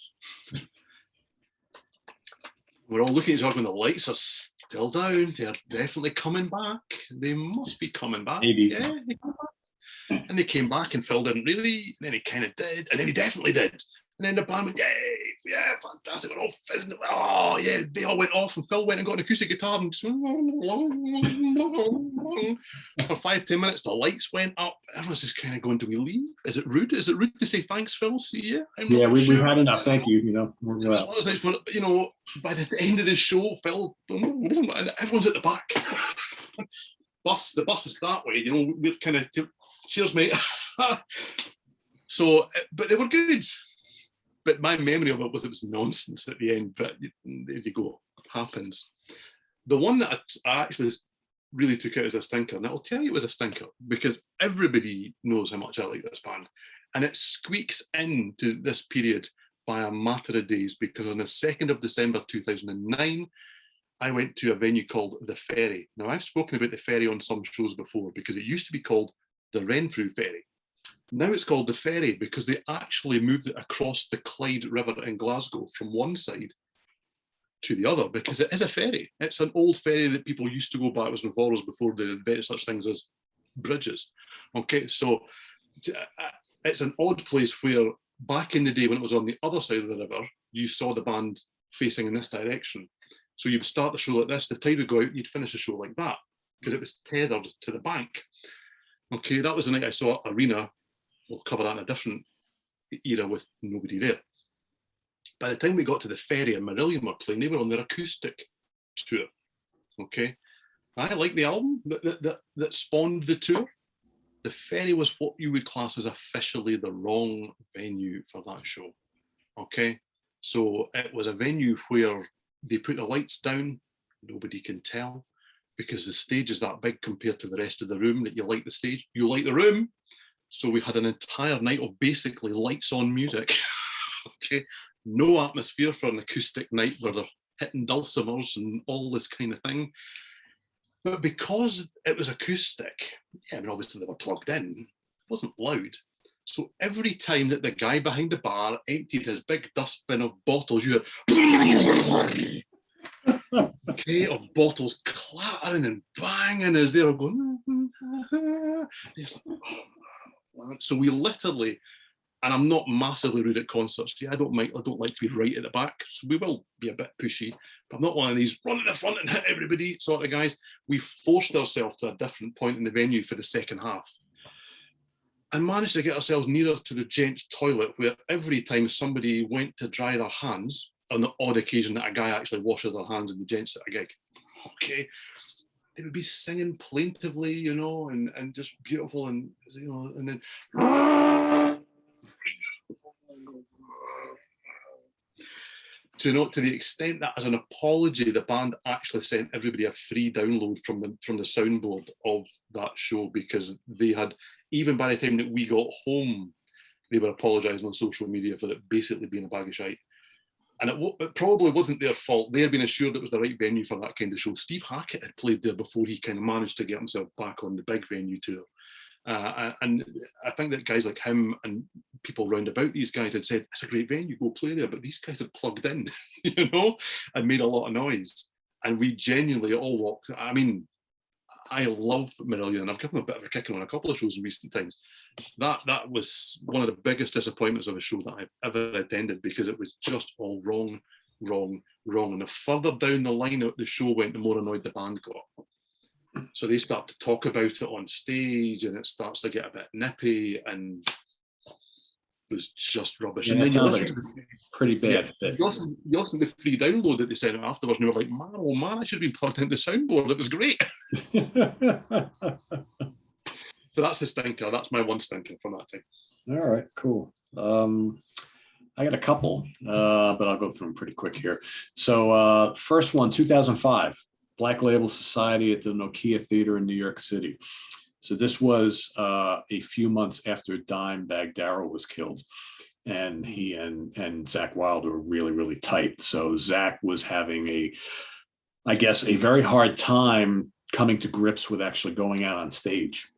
We're all looking at each other when the lights are still down. They're definitely coming back. They must be coming back. Maybe. Yeah, they come back. And they came back and Phil didn't really, and then he kind of did, and then he definitely did. And then the band went, yay, yeah, fantastic. We're all fizzing. Oh, yeah, they all went off and Phil went and got an acoustic guitar and for 5-10 minutes, the lights went up. Everyone's just kind of going, do we leave? Is it rude? Is it rude to say thanks, Phil? See you? Yeah, we've had enough. Thank you. You know, it was one of those nights where, you know, by the end of the show, Phil, and everyone's at the back. The bus is that way, you know, we're kind of, cheers, mate. So, but they were good. But my memory of it was nonsense at the end, but there you go, it happens. The one that I actually really took out as a stinker, and I'll tell you it was a stinker, because everybody knows how much I like this band, and it squeaks into this period by a matter of days, because on the 2nd of December 2009, I went to a venue called The Ferry. Now, I've spoken about The Ferry on some shows before, because it used to be called the Renfrew Ferry. Now it's called The Ferry because they actually moved it across the Clyde River in Glasgow from one side to the other, because it is a ferry. It's an old ferry that people used to go backwards and forwards before they invented such things as bridges. Okay, so it's an odd place where back in the day when it was on the other side of the river, you saw the band facing in this direction. So you would start the show like this, the tide would go out, you'd finish the show like that, because it was tethered to the bank. Okay, that was the night I saw Arena. We'll cover that in a different era with nobody there. By the time we got to the Ferry and Marillion were playing, they were on their acoustic tour. Okay, I like the album that spawned the tour. The Ferry was what you would class as officially the wrong venue for that show. Okay, so it was a venue where they put the lights down, nobody can tell, because the stage is that big compared to the rest of the room that you light the stage, you light the room. So we had an entire night of basically lights on music. Okay, no atmosphere for an acoustic night where they're hitting dulcimers and all this kind of thing. But because it was acoustic, yeah, I mean, obviously they were plugged in, it wasn't loud. So every time that the guy behind the bar emptied his big dustbin of bottles, you heard okay, of bottles clattering and banging as they were going. So we literally, and I'm not massively rude at concerts. Yeah, I don't like to be right at the back. So we will be a bit pushy, but I'm not one of these run at the front and hit everybody sort of guys. We forced ourselves to a different point in the venue for the second half, and managed to get ourselves nearer to the gents' toilet, where every time somebody went to dry their hands, on the odd occasion that a guy actually washes their hands in the gents at a gig, okay, they would be singing plaintively, you know, and just beautiful, and you know, and then to the extent that as an apology, the band actually sent everybody a free download from the soundboard of that show, because they had, even by the time that we got home, they were apologising on social media for it basically being a bag of shite. And it probably wasn't their fault. They had been assured it was the right venue for that kind of show. Steve Hackett had played there before he kind of managed to get himself back on the big venue tour. And I think that guys like him and people round about these guys had said, it's a great venue, go play there. But these guys had plugged in, you know, and made a lot of noise. And we genuinely all walked. I mean, I love Marillion. I've given them a bit of a kick on a couple of shows in recent times. That was one of the biggest disappointments of a show that I've ever attended, because it was just all wrong. And the further down the line the show went, the more annoyed the band got. So they start to talk about it on stage, and it starts to get a bit nippy, and was just rubbish. Yeah, And it then you sounds listen like to the pretty yeah, bad. you listen to the free download that they sent out afterwards, and you were like, man, oh man, I should have been plugged into the soundboard. It was great. So that's the stinker. That's my one stinker from that time. All right, cool. I got a couple, but I'll go through them pretty quick here. So first one, 2005, Black Label Society at the Nokia Theater in New York City. So this was a few months after Dimebag Darrell was killed. And he and Zakk Wylde were really, really tight. So Zakk was having I guess, a very hard time coming to grips with actually going out on stage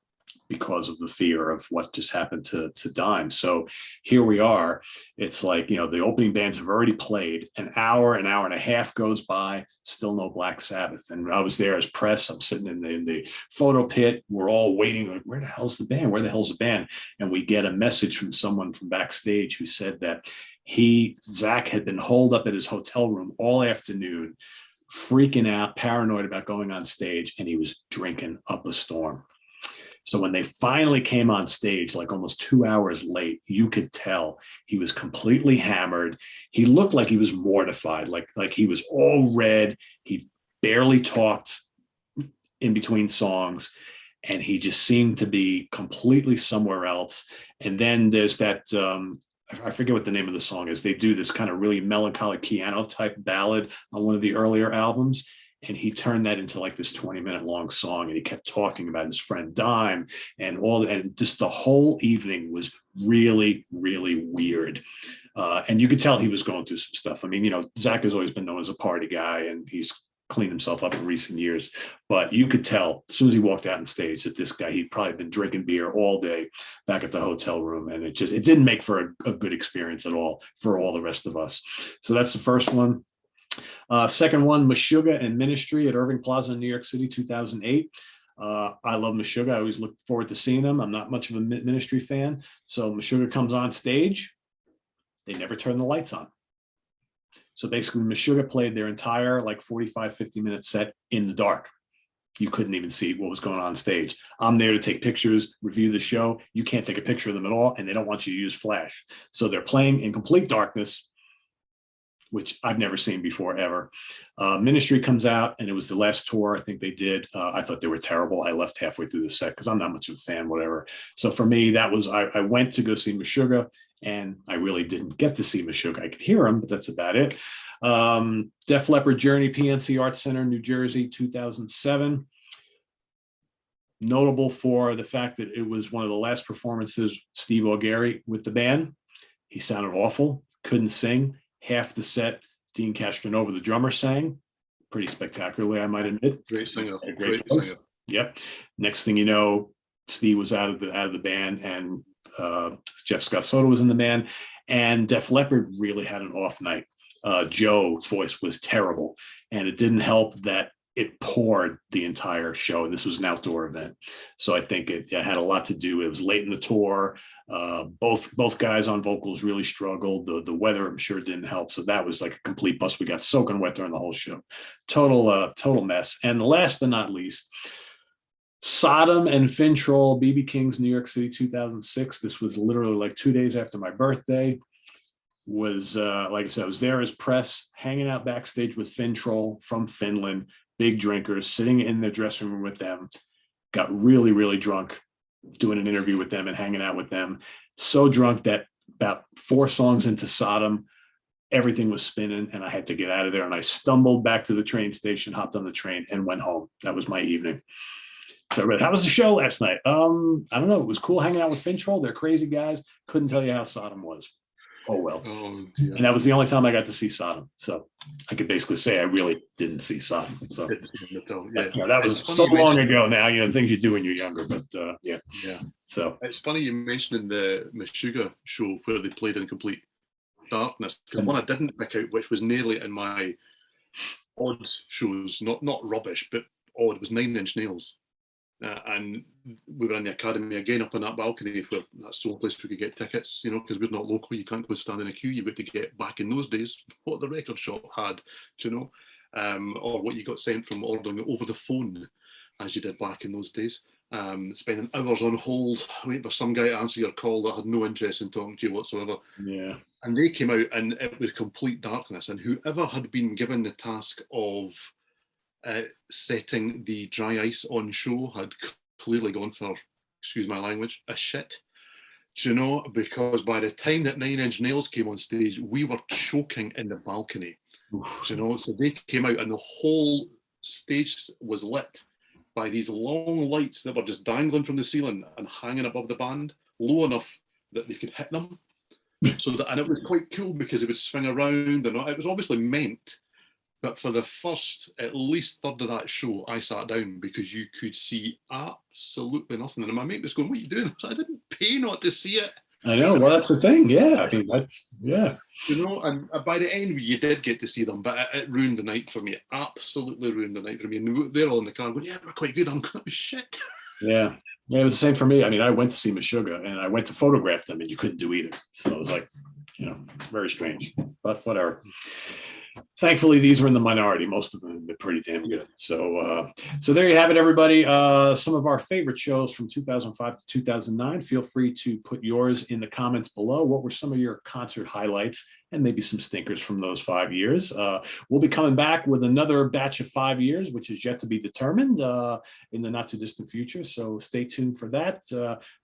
because of the fear of what just happened to Dime. So here we are. It's like, the opening bands have already played. An hour and a half goes by, still no Black Sabbath. And I was there as press. I'm sitting in the photo pit. We're all waiting. Like, where the hell's the band? Where the hell's the band? And we get a message from someone from backstage who said that Zakk had been holed up at his hotel room all afternoon, freaking out, paranoid about going on stage, and he was drinking up a storm. So when they finally came on stage, like almost 2 hours late, you could tell he was completely hammered. He looked like he was mortified, like he was all red. He barely talked in between songs, and he just seemed to be completely somewhere else. And then there's that, I forget what the name of the song is. They do this kind of really melancholy piano type ballad on one of the earlier albums. And he turned that into like this 20-minute long song. And he kept talking about his friend Dime and just the whole evening was really, really weird. And you could tell he was going through some stuff. I mean, Zakk has always been known as a party guy, and he's cleaned himself up in recent years, but you could tell as soon as he walked out on stage that this guy, he'd probably been drinking beer all day back at the hotel room. And it didn't make for a good experience at all for all the rest of us. So that's the first one. Second one, Meshuggah and Ministry at Irving Plaza in New York City, 2008. I love Meshuggah. I always look forward to seeing them. I'm not much of a Ministry fan. So Meshuggah comes on stage. They never turn the lights on. So basically, Meshuggah played their entire 45, 50-minute set in the dark. You couldn't even see what was going on stage. I'm there to take pictures, review the show. You can't take a picture of them at all, and they don't want you to use flash. So they're playing in complete darkness, which I've never seen before, ever. Ministry comes out, and it was the last tour I think they did. I thought they were terrible. I left halfway through the set because I'm not much of a fan, whatever. So for me, that was, I went to go see Meshuggah, and I really didn't get to see Meshuggah. I could hear him, but that's about it. Def Leppard Journey, PNC Arts Center, New Jersey, 2007. Notable for the fact that it was one of the last performances, Steve Augeri with the band. He sounded awful, couldn't sing. Half the set, Dean Castronova, the drummer, sang pretty spectacularly, I might admit. Great singer. Great singer. Yep. Next thing you know, Steve was out of the band, and Jeff Scott Soto was in the band, and Def Leppard really had an off night. Joe's voice was terrible, and it didn't help that it poured the entire show. This was an outdoor event, so I think it had a lot to do. It was late in the tour. Both guys on vocals really struggled. The weather, I'm sure, didn't help. So that was like a complete bust. We got soaking wet during the whole show. Total mess. And last but not least, Sodom and Fintroll, BB King's New York City, 2006. This was literally like 2 days after my birthday. Was like I said, I was there as press, hanging out backstage with Fintroll from Finland, big drinkers, sitting in their dressing room with them. Got really, really drunk, doing an interview with them and hanging out with them. So drunk that about 4 songs into Sodom, everything was spinning and I had to get out of there. And I stumbled back to the train station, hopped on the train, and went home. That was my evening. So how was the show last night? I don't know. It was cool hanging out with Fintroll. They're crazy guys. Couldn't tell you how Sodom was. Oh, well. Oh, dear. And that was the only time I got to see Sodom. So I could basically say I really didn't see Sodom. So that was so long ago now, things you do when you're younger, but yeah. So it's funny you mentioning the Meshuggah show where they played in complete darkness. Because one I didn't pick out, which was nearly in my odd shows, not rubbish, but odd, was 9 Inch Nails. And we were in the Academy again up on that balcony where that's the only place we could get tickets, because we're not local. You can't go stand in a queue. You've got to get back in those days what the record shop had, or what you got sent from ordering it over the phone, as you did back in those days. spending hours on hold, waiting for some guy to answer your call that had no interest in talking to you whatsoever. Yeah. And they came out and it was complete darkness. And whoever had been given the task of setting the dry ice on show had clearly gone for, excuse my language, a shit. Do you know, because by the time that Nine Inch Nails came on stage, we were choking in the balcony. Oof. Do you know, so they came out and the whole stage was lit by these long lights that were just dangling from the ceiling and hanging above the band, low enough that they could hit them. So that, and it was quite cool because it would swing around, and it was obviously meant. But for the first at least third of that show, I sat down because you could see absolutely nothing. And my mate was going, "What are you doing?" So I didn't pay not to see it. I know. Well, that's the thing. Yeah. I mean, yeah. You know, and by the end, you did get to see them, but it ruined the night for me. Absolutely ruined the night for me. And they're all in the car going, "Yeah, we're quite good." I'm going, "Shit." Yeah. Yeah. It was the same for me. I mean, I went to see Meshuggah and I went to photograph them and you couldn't do either. So it was like, very strange, but whatever. Thankfully, these were in the minority. Most of them have been pretty damn good. So there you have it, everybody. Some of our favorite shows from 2005 to 2009. Feel free to put yours in the comments below. What were some of your concert highlights and maybe some stinkers from those 5 years? We'll be coming back with another batch of 5 years, which is yet to be determined in the not too distant future. So stay tuned for that.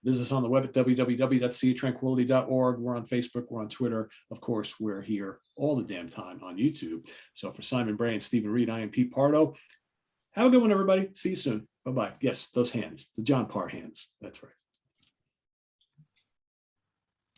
Visit us on the web at www.seatranquility.org. We're on Facebook. We're on Twitter. Of course, we're here all the damn time on YouTube. So for Simon Bray and Steven Reid, I am Pete Pardo. Have a good one, everybody. See you soon. Bye-bye. Yes, those hands, the John Parr hands. That's right.